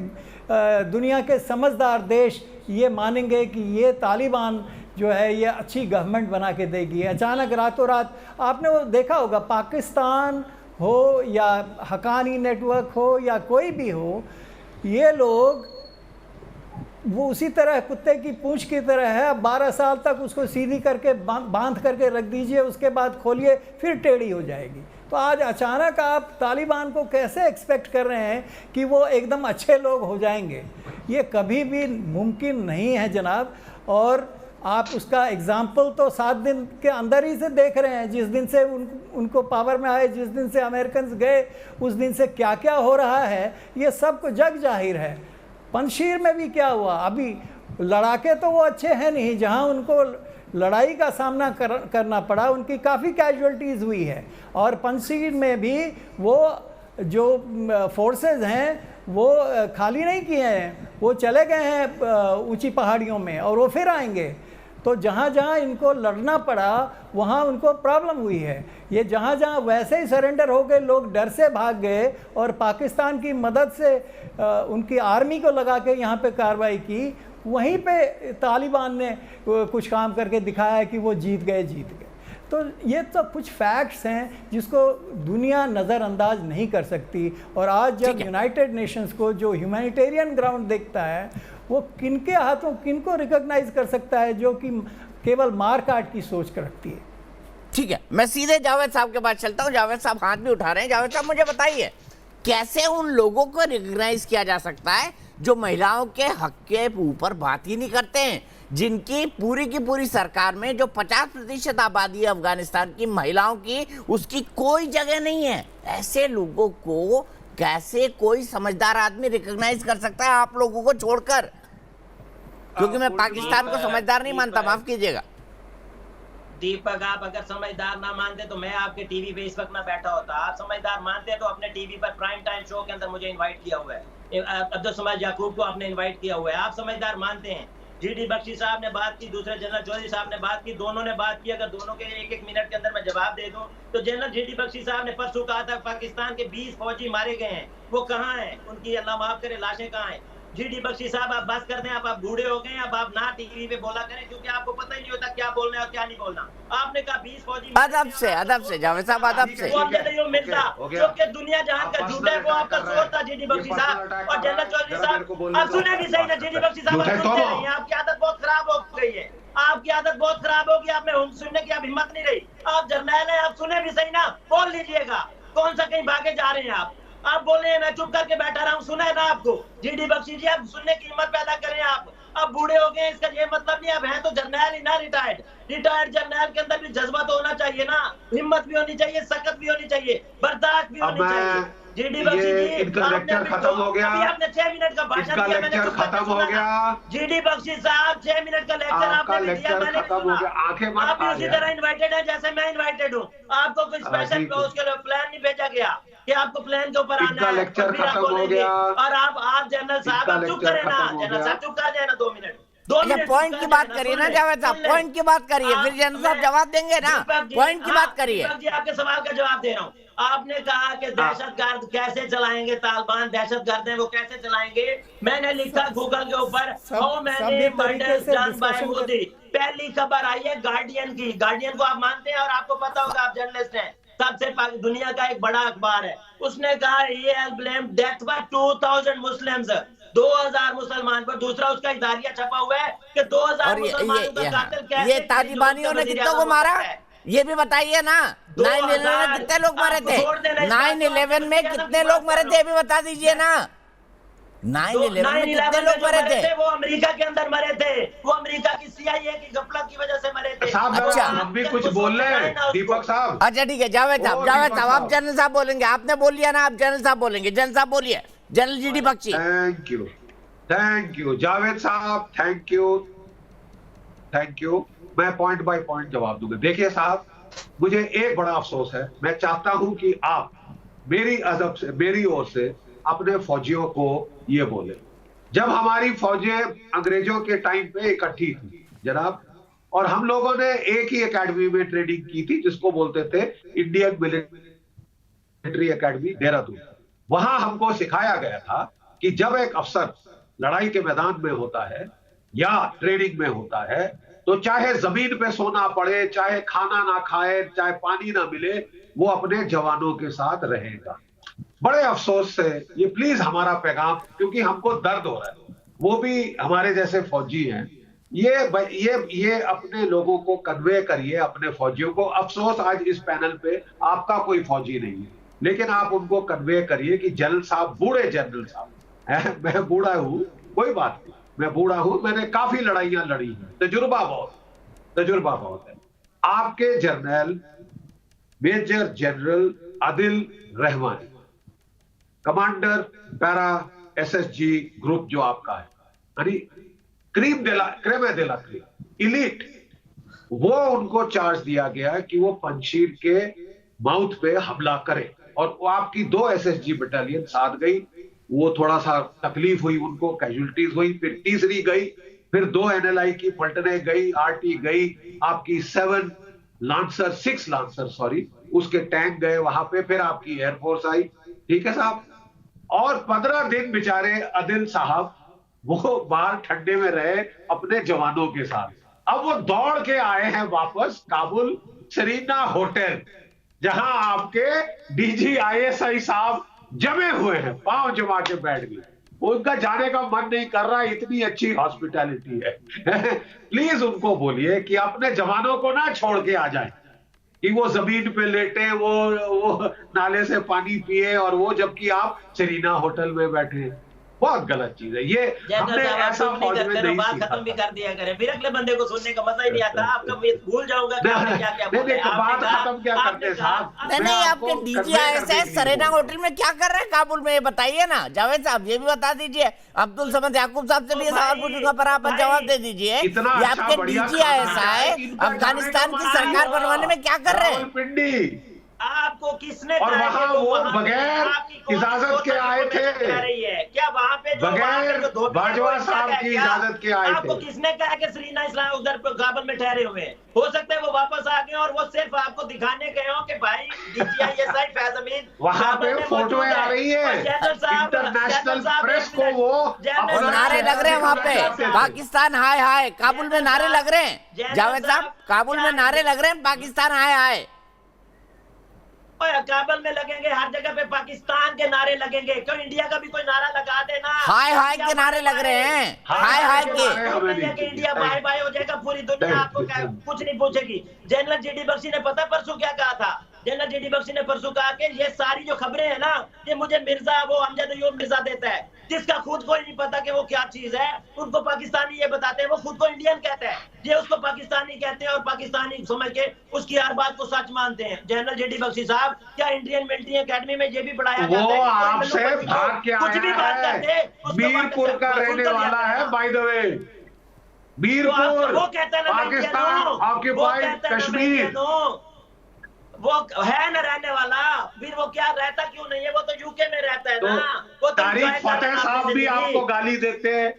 दुनिया के समझदार देश ये मानेंगे कि ये तालिबान जो है ये अच्छी गवर्नमेंट बना के देगी। अचानक रातों रात आपने वो देखा होगा, पाकिस्तान हो या हक्कानी नेटवर्क हो या कोई भी हो, ये लोग वो उसी तरह कुत्ते की पूंछ की तरह है। अब 12 साल तक उसको सीधी करके बांध करके रख दीजिए, उसके बाद खोलिए फिर टेढ़ी हो जाएगी। तो आज अचानक आप तालिबान को कैसे एक्सपेक्ट कर रहे हैं कि वो एकदम अच्छे लोग हो जाएंगे? ये कभी भी मुमकिन नहीं है जनाब। और आप उसका एग्जाम्पल तो 7 दिन के अंदर ही से देख रहे हैं। जिस दिन से उनको पावर में आए, जिस दिन से अमेरिकन गए, उस दिन से क्या क्या हो रहा है ये सब को जग जाहिर है। पंजशीर में भी क्या हुआ, अभी लड़ाके तो वो अच्छे हैं नहीं, जहां उनको लड़ाई का सामना करना पड़ा उनकी काफ़ी कैजुअलिटीज़ हुई है। और पंजशीर में भी वो जो फोर्सेस हैं वो खाली नहीं किए हैं, वो चले गए हैं ऊंची पहाड़ियों में और वो फिर आएंगे। तो जहाँ जहाँ इनको लड़ना पड़ा वहाँ उनको प्रॉब्लम हुई है। ये जहाँ जहाँ वैसे ही सरेंडर हो गए, लोग डर से भाग गए और पाकिस्तान की मदद से उनकी आर्मी को लगा के यहाँ पे कार्रवाई की, वहीं पे तालिबान ने कुछ काम करके दिखाया कि वो जीत गए। तो ये तो कुछ फैक्ट्स हैं जिसको दुनिया नज़रअंदाज नहीं कर सकती। और आज जब यूनाइटेड नेशंस को जो ह्यूमैनिटेरियन ग्राउंड देखता है, वो किनके हाथों किनको रिकॉग्नाइज कर सकता है जो कि केवल मार काट की सोच कर रखती है। ठीक है, मैं सीधे जावेद साहब के पास चलता हूँ। जावेद साहब हाथ भी उठा रहे हैं। जावेद साहब मुझे बताइए, कैसे उन लोगों को रिकॉग्नाइज किया जा सकता है जो महिलाओं के हक के ऊपर बात ही नहीं करते हैं, जिनकी पूरी की पूरी सरकार में जो 50% आबादी है अफगानिस्तान की महिलाओं की, उसकी कोई जगह नहीं है। ऐसे लोगों को कैसे कोई समझदार आदमी रिकॉग्नाइज कर सकता है आप लोगों को छोड़कर? क्योंकि मैं पाकिस्तान को समझदार नहीं मानता, माफ कीजिएगा। दीपक, आप अगर समझदार ना मानते तो मैं आपके टीवी पे इस वक्त ना बैठा होता। आप समझदार मानते तो अपने टीवी पर प्राइम टाइम शो के अंदर मुझे इनवाइट किया हुआ है। अब्दुल समाद याकूब को आपने इनवाइट किया हुआ है। आप समझदार मानते हैं। जीडी बख्शी साहब ने बात की, दूसरे जनरल चौधरी साहब ने बात की, दोनों ने बात की। अगर दोनों के 1-1 मिनट के अंदर मैं जवाब दे दूं तो जनरल जीडी बख्शी साहब ने परसों कहा था पाकिस्तान के 20 फौजी मारे गए हैं, वो कहाँ हैं? उनकी अल्लाह माफ करे लाशें कहाँ हैं? जीडी बख्शी साहब आप बस कर दें, आप बूढ़े हो गए, अब आप ना टीवी पे बोला करें, क्योंकि आपको पता ही नहीं होता क्या बोलना है और क्या नहीं बोलना। आपने कहा 20 फौजी अदब से जावेद साहब, अदब से वो आपने नहीं मिलता, क्योंकि दुनिया जहां का झूठ है वो आपका सोच था। जीडी बख्शी साहब और जनरल चौधरी साहब, अब सुने भी सही ना, जीडी बख्शी साहब सुनते नहीं हैं। आपकी आदत बहुत खराब हो गई है, आपकी आदत बहुत खराब होगी। आप में सुनने की अब हिम्मत नहीं रही। आप जर्नैल हैं, आप सुने भी सही ना, बोल लीजिएगा। कौन सा कहीं भागे जा रहे हैं आप बोल रहे हैं मैं चुप करके बैठा रहा हूँ, सुना है ना आपको? जीडी बख्शी जी, आप सुनने की हिम्मत पैदा करें। आप अब बूढ़े हो गए, इसका ये मतलब नहीं आप हैं तो जर्नैल ही ना, रिटायर्ड जर्नैल के अंदर भी जज्बा तो होना चाहिए ना, हिम्मत भी होनी चाहिए, सकत भी होनी चाहिए, बर्दाश्त भी होनी चाहिए। जीडी बख्शी जी, इनका लेक्चर खत्म हो गया। आपने 6 मिनट का भाषण दिया, मैंने खत्म हो गया। जीडी बख्शी साहब 6 मिनट का लेक्चर आपने भी दिया, मैंने सुना। आप भी उसी तरह इन्वाइटेड है जैसे मैं इन्वाइटेड हूँ। आपको कोई स्पेशल उसके लिए प्लान नहीं भेजा गया कि आपको प्लान के ऊपर आना है। लेक्चर खत्म हो गया और आप जनरल साहब आप चुप करें ना, जनरल साहब चुप कर जाए ना 2 मिनट। पॉइंट की बात करिए ना जावेद साहब, पॉइंट की बात करिए, फिर जनरल साहब जवाब देंगे ना। पॉइंट की बात करिए। आपके सवाल का जवाब दे रहा हूँ। आपने कहा कि दहशतगर्द कैसे चलाएंगे, तालिबान दहशतगर्द हैं वो कैसे चलाएंगे? मैंने लिखा गूगल के ऊपर, पहली खबर आई है गार्डियन की। गार्डियन को आप मानते हैं और आपको पता होगा, आप जर्नलिस्ट हैं, सबसे दुनिया का एक बड़ा अखबार है। उसने कहा ये ब्लेम डेथ बाय 2000 मुस्लिम्स, 2000 मुसलमान पर। दूसरा उसका इदारिया छपा हुआ है कि 2000 मुसलमानों का कातिल कैसे। ये तालिबानियों ने कितनों को मारा ये भी बताइए ना। 9/11 में कितने लोग मरे थे? 9/11 में कितने लोग मरे थे, भी बता दीजिए ना। 9/11 में कितने लोग मरे थे? वो अमेरिका के अंदर मरे थे, वो अमेरिका की CIA की गफलत की वजह से मरे थे। अच्छा, हम भी कुछ बोल रहे हैं दीपक साहब। अच्छा ठीक है, जावेद साहब आप जनरल साहब बोलेंगे। आपने बोल लिया ना, आप जनरल साहब बोलेंगे। जनरल साहब बोलिए, general GD Bakshi. Thank you Javed साहब, थैंक यू। मैं पॉइंट बाय पॉइंट जवाब दूंगा। देखिए साहब, मुझे एक बड़ा अफसोस है। मैं चाहता हूं कि आप मेरी ओर से अपने फौजियों को ये बोले, जब हमारी फौजें अंग्रेजों के टाइम पे इकट्ठी थी जनाब, और हम लोगों ने एक ही एकेडमी में ट्रेनिंग की थी जिसको बोलते थे इंडियन मिलिट्री एकेडमी देहरादून। वहां हमको सिखाया गया था कि जब एक अफसर लड़ाई के मैदान में होता है या ट्रेनिंग में होता है तो चाहे जमीन पे सोना पड़े, चाहे खाना ना खाए, चाहे पानी ना मिले, वो अपने जवानों के साथ रहेगा। बड़े अफसोस से ये प्लीज हमारा पैगाम, क्योंकि हमको दर्द हो रहा है, वो भी हमारे जैसे फौजी हैं, ये अपने लोगों को कन्वे करिए, अपने फौजियों को। अफसोस आज इस पैनल पे आपका कोई फौजी नहीं है, लेकिन आप उनको कन्वे करिए कि जनरल साहब, बूढ़े जनरल साहब, मैं बूढ़ा हूं, कोई बात नहीं, मैं बूढ़ा हूं, मैंने काफी लड़ाइयां लड़ी हैं, तजुर्बा बहुत है। आपके general major general Adil Rahman, commander para SSG group जो आपका है, यानी क्रीम इलीट, वो उनको चार्ज दिया गया कि वो पंजशीर के माउथ पे हमला करे, और वो आपकी 2 SSG बटालियन साथ गई। वो थोड़ा सा तकलीफ हुई उनको, कैजुअलिटीज हुई, फिर तीसरी गई, फिर 2 NLI की पलटने गई, RT गई, आपकी 6 लांसर उसके टैंक गए वहां पे, फिर आपकी एयरफोर्स आई। ठीक है साहब, और 15 दिन बेचारे आदिल साहब वो बाहर ठंडे में रहे अपने जवानों के साथ। अब वो दौड़ के आए हैं वापस काबुल सेरीना होटल, जहां आपके DG ISI साहब जमे हुए हैं, पांव जमा के बैठ गए, उनका जाने का मन नहीं कर रहा, इतनी अच्छी हॉस्पिटैलिटी है। प्लीज उनको बोलिए कि अपने जवानों को ना छोड़ के आ जाए, कि वो जमीन पे लेटे, वो नाले से पानी पिए, और वो जबकि आप सेरीना होटल में बैठे। बहुत गलत चीज है ये। हमने ऐसा फौज में नहीं बात खत्म भी कर दिया करें, फिर अगले बंदे को सुनने का मजा ही नहीं आता। आपका भूल जाऊंगा क्या बोले, बात खत्म क्या करते साहब। नहीं, आपके DG ISI सेरीना होटल में क्या कर रहे हैं काबुल में, ये बताइए ना जावेद साहब, ये भी बता दीजिए। अब्दुल समद याकूब साहब से भी सवाल पूछूंगा, पर आप जवाब दे दीजिए। ये आपके DG ISI अफगानिस्तान की सरकार बनवाने में क्या कर रहे हैं? आपको किसने और वहाँ वो बगैर इजाजत के आए थे, क्या वहाँ पे बगैर बाजवा साहब की इजाजत के आए थे? आपको किसने कहा कि सेरीना इस्लाम उधर काबुल में ठहरे हुए हैं? हो सकता है वो वापस आ गए और वो सिर्फ आपको दिखाने गए हो कि भाई DG ISI फैज अमीन वहाँ पे फोटो आ रही है, इंटरनेशनल प्रेस को वो नारे लग रहे हैं वहाँ पे, पाकिस्तान हाय हाय, काबुल में नारे लग रहे हैं जावेद साहब, काबुल में नारे लग रहे हैं पाकिस्तान हाय हाय। काबुल में लगेंगे, हर जगह पे पाकिस्तान के नारे लगेंगे, क्यों इंडिया का भी कोई नारा लगा देना। हाय हाय के नारे लग रहे हैं, हाय हाय के। इंडिया बाय बाय हो जाएगा, पूरी दुनिया आपको कुछ नहीं पूछेगी। जनरल GD बख्शी ने पता परसों क्या कहा था? जनरल GD बख्शी ने परसों कहा कि ये सारी जो खबरें हैं ना, ये मुझे मिर्जा वो अमजद अयूब मिर्जा देता है, जिसका खुद को ही नहीं पता कि वो क्या चीज है। उनको पाकिस्तानी ये बताते हैं, वो खुद को इंडियन कहते हैं, ये उसको पाकिस्तानी कहते हैं और पाकिस्तानी समझ के उसकी हर बात को सच मानते हैं। जनरल GD बख्शी साहब, क्या इंडियन मिलिट्री एकेडमी में ये भी पढ़ाया जाता है? आपसे भाग के कुछ भी बात करते हैं, मीरपुर का रहने वाला है, बाय द वे, मीरपुर, वो कहता है पाकिस्तान ऑक्युपाइड कश्मीर, वो है न रहने वाला, फिर वो क्या रहता क्यों नहीं है? वो तो यूके में रहता है ना। वो तारिक फतेह साहब भी आपको गाली देते हैं,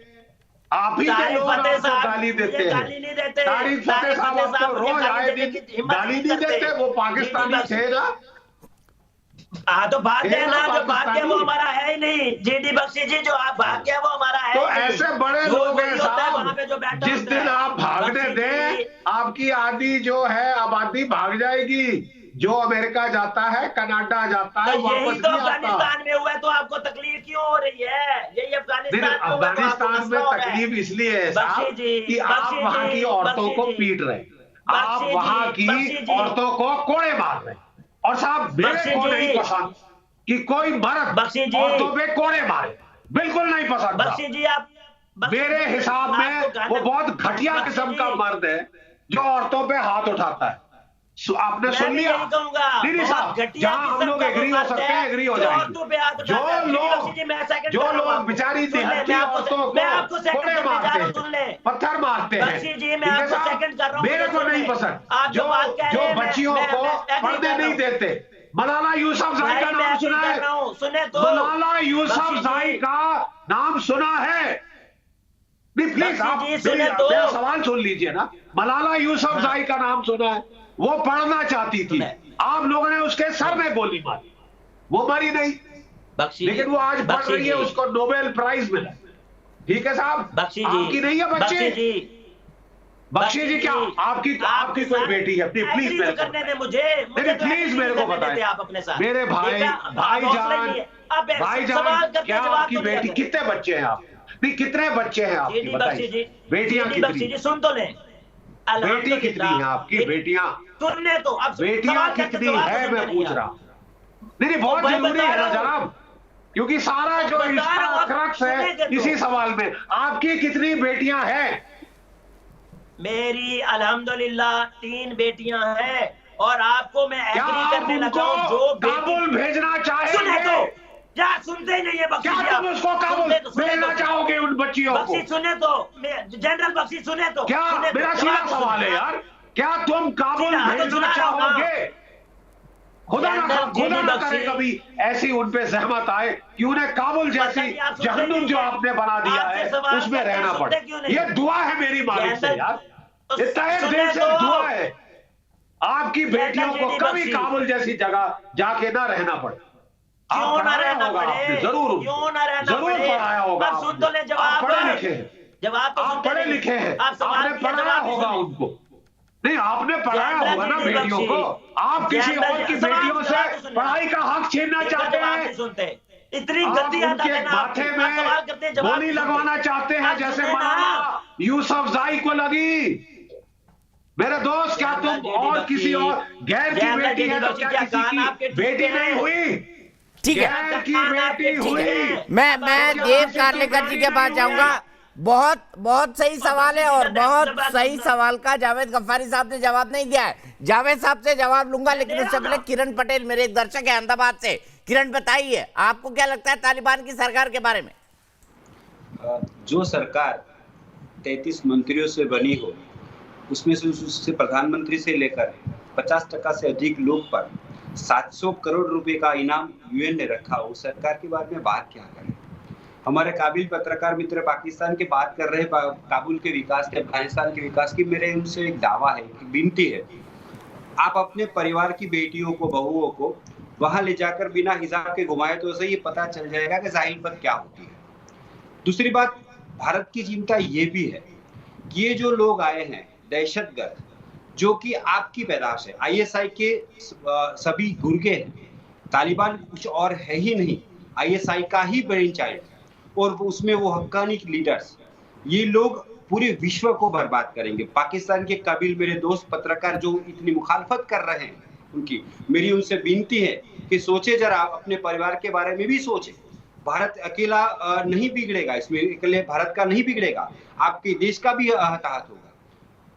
आप ही के लोग आपको गाली देते हैं। तारिक फतेह साहब आपको रोज आए दिन गाली नहीं देते, वो पाकिस्तानी थे ना। तो भाग्य है ना, जो भाग्य वो हमारा है ही नहीं। GD बख्शी जी, जो आप भाग्य है वो हमारा है। तो ऐसे बड़े लोग हैं साहब, जिस दिन आप भागने दें, आपकी आधी जो है आबादी भाग जाएगी। जो अमेरिका जाता है, कनाडा जाता है, वापस तो अफगानिस्तान में हुआ है, तो आपको तकलीफ क्यों हो रही है? यही अफगानिस्तान में तकलीफ इसलिए है साहब कि आप वहाँ की औरतों को पीट रहे, आप वहाँ की औरतों को कोड़े मार रहे। और साहब मेरे को नहीं पसंद कि कोई मर्द औरतों पे कोड़े मारे, बिल्कुल नहीं पसंद। बख्शी जी, आप मेरे हिसाब में वो बहुत घटिया किस्म का मर्द है जो औरतों पे हाथ उठाता है। आपने सुन लिया? नहीं साहब, जहां हम लोग एग्री हो सकते हैं, एग्री हो जाएंगे। जो लोग बेचारी निहत्थी औरतों को कोड़े मारते हैं, पत्थर मारते हैं, मेरे को नहीं पसंद। जो बच्चियों को पर्दे नहीं देते, मलाला यूसुफजई का नाम सुना है? मलाला यूसुफजई का नाम सुना है? नहीं प्लीज आप मेरा सवाल सुन लीजिए ना। मलाला यूसुफजई का नाम सुना है, वो पढ़ना चाहती थी, आप लोगों ने उसके सर में गोली मारी, वो मरी नहीं, लेकिन वो आज पढ़ रही है, उसको नोबेल प्राइज मिला। ठीक है साहब, आपकी नहीं है बच्ची? बख्शी जी क्या आपकी कोई बेटी है? प्लीज मेरे को प्लीज मेरे को बताएं। मेरे भाईजान क्या आपकी बेटी, कितने बच्चे हैं आप? नहीं कितने बच्चे हैं आपके, बताइए। बेटियां कितनी? सुन तो लें, बेटी कितनी है आपकी? बेटियां सुनने तो, अब बेटियां कितनी है मैं पूछ रहा हूँ। नहीं बहुत जरूरी है ना जनाब, क्योंकि सारा जो इसका क्रक्स है इसी सवाल में। आपकी कितनी बेटियां हैं? मेरी अल्हम्दुलिल्लाह 3 बेटियां हैं, और आपको मैं एग्री करने लगा हूं, जो काबुल भेजना चाहेंगे? सुने तो, क्या सुनते ही नहीं है बख्शी? क्या तुम उसको काबुल भेजना चाहोगे उन बच्चियों को? बख्शी सुने तो, जनरल बख्शी सुने तो। क्या मेरा सीधा सवाल है यार, क्या तुम काबुल भेजना चाहोगे? खुदा ना करे कभी ऐसी उन पे जहमत आए कि उन्हें काबुल जैसी जहन्नुम जो आपने बना दिया है उसमें रहना पड़े। ये दुआ है मेरी मालिक से यार, इतना एक दिल से दुआ है आपकी बेटियों को कभी काबुल जैसी जगह जाके ना रहना पड़े। आप पढ़ाया होगा आपने, जरूर पढ़ाया होगा। आप पढ़े लिखे हैं, आप पढ़े लिखे हैं, आपने पढ़ाया होगा उनको। नहीं आपने पढ़ाया होगा ना बेटियों को। आप किसी और की बेटियों से पढ़ाई का हक छीनना चाहते हैं, इतनी गंदी उनके माथे में गोली लगवाना चाहते हैं जैसे मलाला यूसुफजई को लगी। मेरे दोस्त, क्या तुम और किसी और गैर की बेटी है तो क्या किसी की बेटी नहीं हुई? ठीक है, गैर की बेटी हुई। मैं देव कार्लेकर जी के पास जाऊंगा। बहुत सही सवाल है, और बहुत सही सवाल का जावेद गफ्फारी साहब ने जवाब नहीं दिया है। जावेद साहब से जवाब लूंगा, लेकिन उससे पहले किरण पटेल, मेरे एक दर्शक है अहमदाबाद से। किरण बताइए, आपको क्या लगता है तालिबान की सरकार के बारे में? जो सरकार 33 मंत्रियों से बनी हो, उसमें से उससे प्रधानमंत्री से लेकर 50% से अधिक लोग पर 700 करोड़ रुपए का इनाम यूएन ने रखा, उस सरकार के बारे में बात क्या करें? हमारे काबिल पत्रकार मित्र पाकिस्तान की बात कर रहे काबुल के विकास के, अफगानिस्तान के विकास की। मेरे उनसे एक दावा है, एक विनती है, आप अपने परिवार की बेटियों को, बहुओं को वहां ले जाकर बिना हिजाब के घुमाए तो उसे ये पता चल जाएगा कि जाहिल पद क्या होती है। दूसरी बात, भारत की चिंता ये भी है कि ये जो लोग आए हैं दहशतगर्द, जो कि आपकी पैदाश है, आईएसआई के सभी गुर्गे हैं, तालिबान कुछ और है ही नहीं, आईएसआई का ही ब्रेन चाइल्ड, और उसमें वो हक्कानी लीडर्स, ये लोग पूरे विश्व को बर्बाद करेंगे। पाकिस्तान के काबिल मेरे दोस्त पत्रकार जो इतनी मुखालफत कर रहे हैं, उनकी मेरी उनसे विनती है कि सोचे जरा, अपने परिवार के बारे में भी सोचे। भारत अकेला नहीं बिगड़ेगा, इसमें अकेले भारत का नहीं बिगड़ेगा, आपके देश का भी हताहत होगा।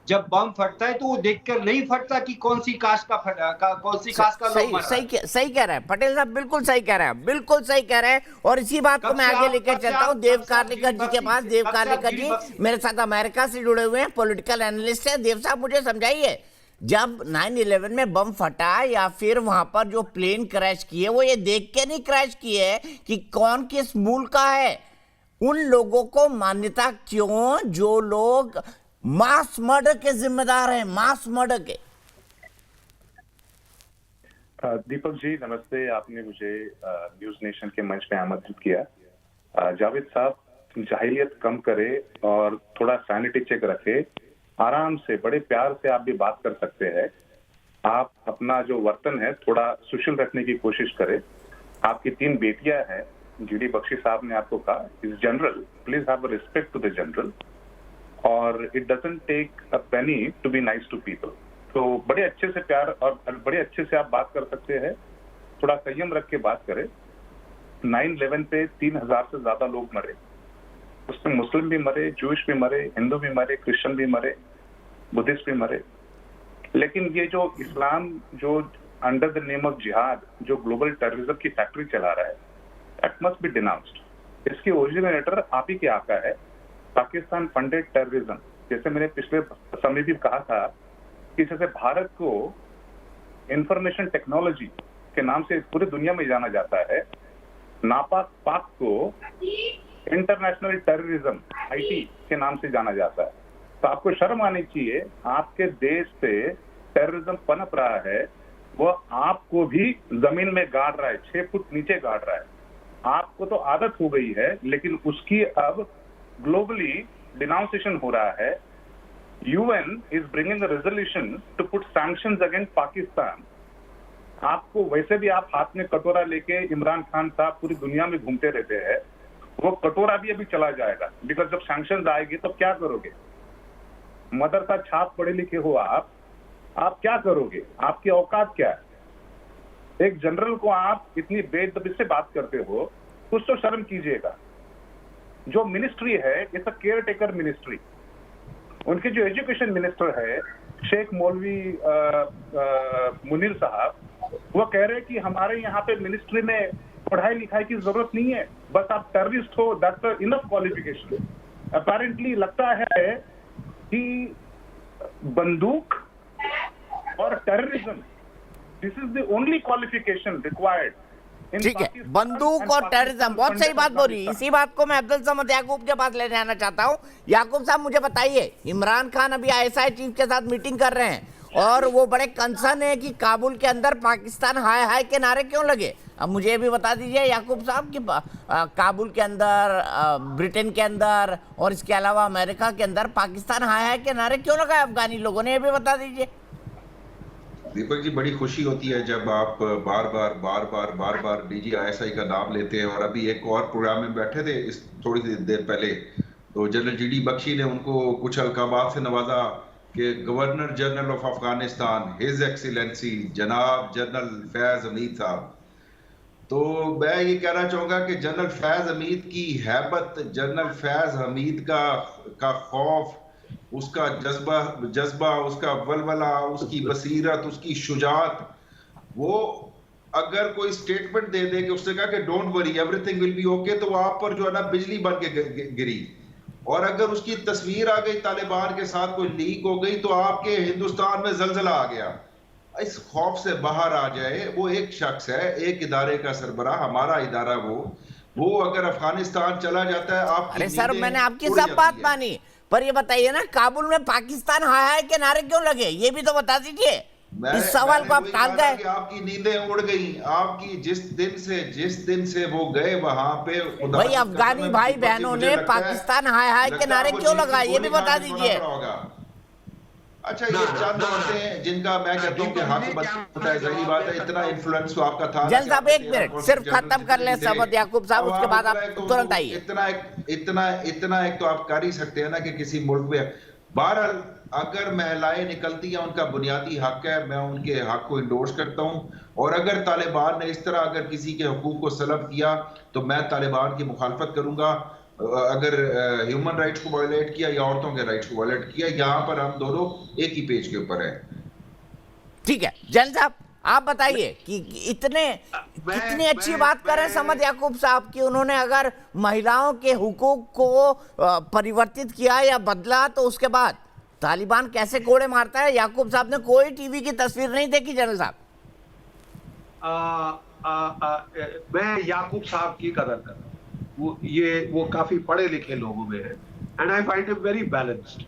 जब बम फटता है तो वो देखकर नहीं फटता कि कौन सी कास्ट का लोग मर रहा है। सही कह रहे हैं पटेल साहब, बिल्कुल सही कह रहे हैं, बिल्कुल सही कह रहे हैं। और इसी बात को मैं आगे लेकर चलता हूँ देव कार्लेकर जी के पास। देव कार्लेकर जी मेरे साथ अमेरिका से जुड़े हुए हैं, पॉलिटिकल एनालिस्ट है। देव साहब मुझे समझाइए, जब 9/11 में बम फटा या फिर वहां पर जो प्लेन क्रैश किए, वो ये देख के नहीं क्रैश किए कि कौन किस मूल का है। उन लोगों को मान्यता क्यों जो लोग मास मर्डर के जिम्मेदार हैं, मास मर्डर के? दीपक जी नमस्ते, आपने मुझे न्यूज नेशन के मंच पे आमंत्रित किया। जावेद साहब, जाहिलियत कम करे और थोड़ा सैनिटी चेक रखे, आराम से बड़े प्यार से आप भी बात कर सकते हैं। आप अपना जो वर्तन है थोड़ा सुशील रखने की कोशिश करें। आपकी 3 बेटियां हैं, जीडी बख्शी साहब ने आपको कहा, is general, please have respect to the general, और it doesn't take a penny to be nice to people. तो बड़े अच्छे से प्यार और बड़े अच्छे से आप बात कर सकते हैं, थोड़ा संयम रख के बात करें। 9/11 पे 3000 से ज्यादा लोग मरे, उसमें मुस्लिम भी मरे, जूश भी मरे, हिंदू भी मरे, क्रिश्चियन भी मरे, बुद्धिस्ट भी मरे। लेकिन ये जो इस्लाम जो अंडर द नेम ऑफ जिहाद जो ग्लोबल टेररिज्म की फैक्ट्री चला रहा है, दैट मस्ट बी डिनाउंस्ड। इसकी ओरिजिनेटर आप ही के आका है, पाकिस्तान फंडेड टेररिज्म। जैसे मैंने पिछले समय भी कहा था कि जैसे भारत को इंफॉर्मेशन टेक्नोलॉजी के नाम से पूरी दुनिया में जाना जाता है, नापाक पाक को इंटरनेशनल टेररिज्म IT के नाम से जाना जाता है। तो आपको शर्म आनी चाहिए, आपके देश से टेररिज्म पनप रहा है, वो आपको भी जमीन में गाड़ रहा है, 6 फुट नीचे गाड़ रहा है। आपको तो आदत हो गई है, लेकिन उसकी अब ग्लोबली डिनाउंसिएशन हो रहा है। UN is bringing a resolution to put sanctions against Pakistan। आपको वैसे भी आप हाथ में कटोरा लेके इमरान खान साहब पूरी दुनिया में घूमते रहते हैं, वो कटोरा भी अभी चला जाएगा, बिकॉज जब सैंक्शंस आएगी तो क्या करोगे? मदरसा छाप पढ़े लिखे हो आप क्या करोगे? आपकी औकात क्या है? एक जनरल को आप इतनी बेदबी से बात करते हो, कुछ तो शर्म कीजिएगा। जो मिनिस्ट्री है, it's a care taker ministry. उनके जो एजुकेशन मिनिस्टर है शेख मौलवी मुनीर साहब, वो कह रहे हैं कि हमारे यहाँ पे मिनिस्ट्री में पढ़ाई लिखाई की जरूरत नहीं है, बस आप टेररिस्ट हो, दैट्स इनफ क्वालिफिकेशन। अपेरेंटली लगता है कि बंदूक और terrorism, this is the only qualification required. ठीक है, बंदूक और टेररिज्म, बहुत सही बात बोली। इसी बात को मैं अब्दुल समद याकूब के पास ले जाना चाहता हूँ। याकूब साहब, मुझे बताइए, इमरान खान अभी ISI चीफ के साथ मीटिंग कर रहे हैं और वो बड़े कंसर्न है कि काबुल के अंदर पाकिस्तान हाय हाय के नारे क्यों लगे। अब मुझे ये भी बता दीजिए याकूब साहब कि काबुल के अंदर, ब्रिटेन के अंदर और इसके अलावा अमेरिका के अंदर पाकिस्तान हाय हाय के नारे क्यों लगाए अफगानी लोगों ने, ये भी बता दीजिए। दीपक जी, बड़ी खुशी होती है जब आप बार बार DG ISI का नाम लेते हैं। और अभी एक और प्रोग्राम में बैठे थे इस थोड़ी देर पहले, तो जनरल GD बख्शी ने उनको कुछ अलकाबात से नवाजा कि governor general of Afghanistan his excellency जनाब जनरल फैज हमीद साहब। तो मैं ये कहना चाहूँगा कि जनरल फैज हमीद की हैबत, जनरल फैज हमीद का खौफ, उसका जज्बा, उसका वलवला, उसकी बसीरत, उसकी शुजात, वो अगर कोई स्टेटमेंट दे दे कि उसने कहा कि don't worry everything will be okay, तो वो आप पर जो है ना बिजली बन के गिरी। और अगर उसकी तस्वीर आ गई तालिबान के साथ, कोई लीक हो गई, तो आपके हिंदुस्तान में जलजला आ गया। इस खौफ से बाहर आ जाए। वो एक शख्स है, एक इदारे का सरबराह, हमारा इदारा, वो अगर अफगानिस्तान चला जाता है, आप अरे सर, मैंने आपकी सब बात मानी, पर ये बताइए ना, काबुल में पाकिस्तान हाय हाय के नारे क्यों लगे, ये भी तो बता दीजिए। इस सवाल को आप टाल गए। आपकी नींदें उड़ गई, आपकी जिस दिन से वो गए वहां पे। भाई, अफगानी भाई बहनों ने पाकिस्तान हाय हाय के नारे क्यों लगाए, ये भी बता दीजिए। अच्छा, ये चंद औरतें हैं जिनका मैं कहता हूँ कि हक बनता है, सही बात है, इतना इन्फ्लुएंस तो आपका था। जल्द साहब, 1 मिनट सिर्फ खत्म कर ले समद याकूब साहब, उसके बाद आप तुरंत आइए। इतना एक तो आप कर ही सकते हैं ना कि किसी मुल्क में, बहरहाल अगर महिलाएं निकलती हैं, उनका बुनियादी हक है, मैं उनके हक को इंडोर्स करता हूँ। और अगर तालिबान ने इस तरह अगर किसी के हुकूक को सलब किया, तो मैं तालिबान की मुखालफत करूंगा। अगर ह्यूमन राइट्स को वायलेट किया या औरतों के राइट्स को वायलेट किया, यहाँ पर हम दोनों एक ही पेज के ऊपर हैं। ठीक है, जैन साहब आप बताइए कि कितनी अच्छी बात कर रहे हैं समद याकूब साहब की, उन्होंने अगर महिलाओं के हुकूक को परिवर्तित किया या बदला, तो उसके बाद तालिबान कैसे कोड़े मारता है। याकूब साहब ने कोई टीवी की तस्वीर नहीं देखी जनरल साहब। मैं याकूब साहब की कदर करता हूँ, वो काफी पढ़े लिखे लोगों में है, and I find him very balanced,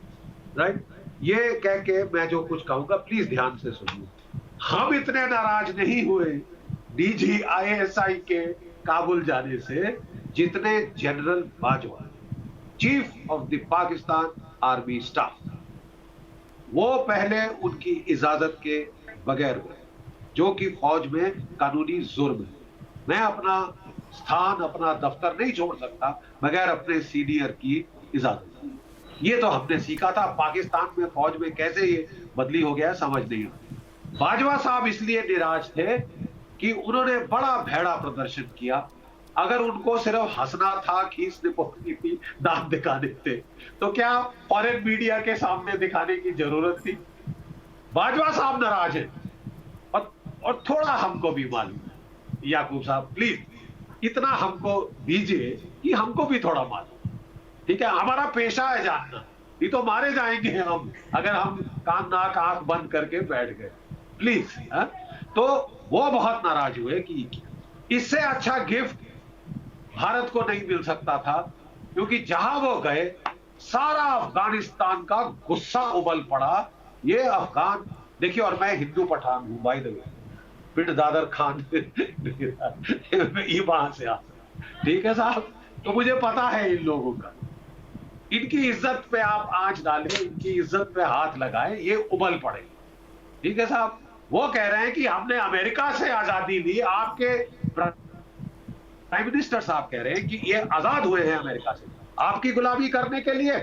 right. ये कह के मैं जो कुछ कहूंगा प्लीज ध्यान से सुनिए। हम इतने नाराज नहीं हुए DG ISI के काबुल जाने से जितने general Bajwa, chief of the Pakistan army staff, वो पहले उनकी इजाजत के बगैर हुए, जो कि फौज में कानूनी जुर्म है। मैं अपना स्थान, अपना दफ्तर नहीं छोड़ सकता बगैर अपने सीनियर की इजाजत। ये तो हमने सीखा था पाकिस्तान में, फौज में कैसे ये बदली हो गया समझ नहीं आता। बाजवा साहब इसलिए निराश थे कि उन्होंने बड़ा भैड़ा प्रदर्शन किया। अगर उनको सिर्फ हंसना था, खींचने पकड़नी थी, दांत दिखाने थे, तो क्या फॉरेन मीडिया के सामने दिखाने की जरूरत थी? बाजवा साहब नाराज है और थोड़ा हमको भी मालूम है। याकूब साहब प्लीज इतना हमको दीजिए कि हमको भी थोड़ा मालूम, ठीक है? हमारा पेशा है जानना, नहीं तो मारे जाएंगे हम अगर हम कान नाक आंख बंद करके बैठ गए, प्लीज। तो वो बहुत नाराज हुए कि इससे अच्छा गिफ्ट भारत को नहीं मिल सकता था क्योंकि जहां वो गए सारा अफगानिस्तान का गुस्सा उबल पड़ा। ये अफगान देखिए, और मैं हिंदू पठान हूं बाय द वे, पिंड दादर खान वहां से आ, ठीक है साहब, तो मुझे पता है इन लोगों का। इनकी इज्जत पे आप आंच डालें, इनकी इज्जत पे हाथ लगाएं, ये उबल पड़े। ठीक है साहब, वो कह रहे हैं कि हमने अमेरिका से आजादी ली, आपके प्राइम मिनिस्टर साहब कह रहे हैं कि ये आजाद हुए हैं अमेरिका से, आपकी गुलामी करने के लिए,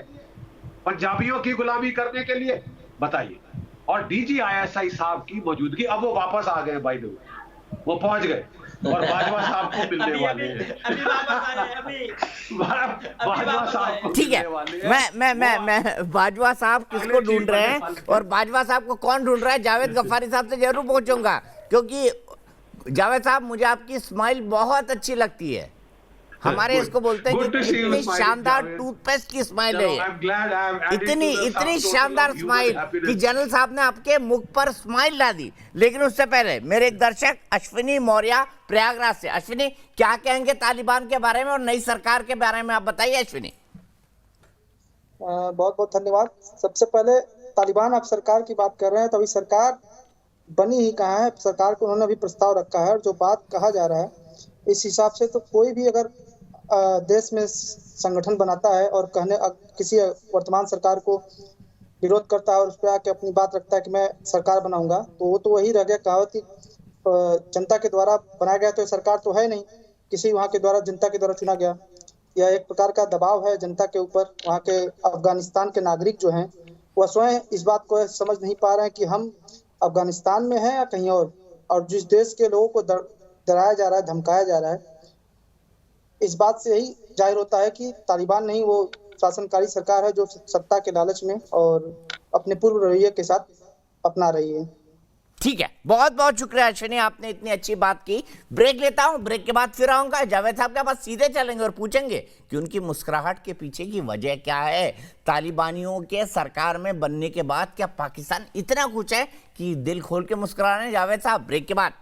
पंजाबियों की गुलामी करने के लिए, बताइए। और डीजी आईएसआई साहब की मौजूदगी, अब वो वापस आ गए बाय द वे, वो पहुंच गए और बाजवा साहब को मिलने वाले हैं। बाजवा साहब को ठीक है, मैं बाजवा साहब किसको ढूंढ रहे हैं और बाजवा साहब को कौन ढूंढ रहा है, जावेद गफ्फारी साहब से जरूर पहुंचूंगा, क्योंकि जावेद साहब मुझे आपकी स्माइल बहुत अच्छी लगती है। हमारे इसको बोलते हैं कि इतनी शानदार टूथपेस्ट की स्माइल है ये, इतनी शानदार स्माइल कि जनरल साहब ने आपके मुख पर स्माइल ला दी। लेकिन उससे पहले मेरे एक दर्शक अश्विनी मौर्य प्रयागराज से, अश्विनी क्या कहेंगे तालिबान के बारे में और नई सरकार के बारे में, आप बताइए अश्विनी। बहुत बहुत धन्यवाद। सबसे पहले तालिबान, आप सरकार की बात कर रहे हैं, तो अभी सरकार बनी ही कहाँ है, सरकार को उन्होंने अभी प्रस्ताव रखा है, और जो बात कहा जा रहा है इस हिसाब से तो कोई भी अगर देश में संगठन बनाता है और किसी वर्तमान सरकार को विरोध करता है और उस पर आके अपनी बात रखता है कि मैं सरकार बनाऊंगा, तो वो तो वही रह गया कहावत कि जनता के द्वारा बनाया गया तो सरकार तो है नहीं, किसी वहाँ के द्वारा, जनता के द्वारा चुना गया। यह एक प्रकार का दबाव है जनता के ऊपर। वहाँ के अफगानिस्तान के नागरिक जो हैं वह स्वयं इस बात को समझ नहीं पा रहे हैं कि हम अफगानिस्तान में हैं या कहीं और जिस देश के लोगों को डराया जा रहा है, धमकाया जा रहा है, इस बात से यही जाहिर होता है कि तालिबान नहीं, वो शासनकारी सरकार है जो सत्ता के लालच में और अपने पूर्व रवैये के साथ अपना रही है। ठीक है, बहुत बहुत शुक्रिया अश्विनी, आपने इतनी अच्छी बात की। ब्रेक लेता हूं, ब्रेक के बाद फिर आऊंगा। जावेद साहब के पास सीधे चलेंगे और पूछेंगे कि उनकी मुस्कुराहट के पीछे की वजह क्या है। तालिबानियों के सरकार में बनने के बाद क्या पाकिस्तान इतना कुछ है कि दिल खोल के मुस्कुरा रहे हैं? जावेद साहब, ब्रेक के बाद।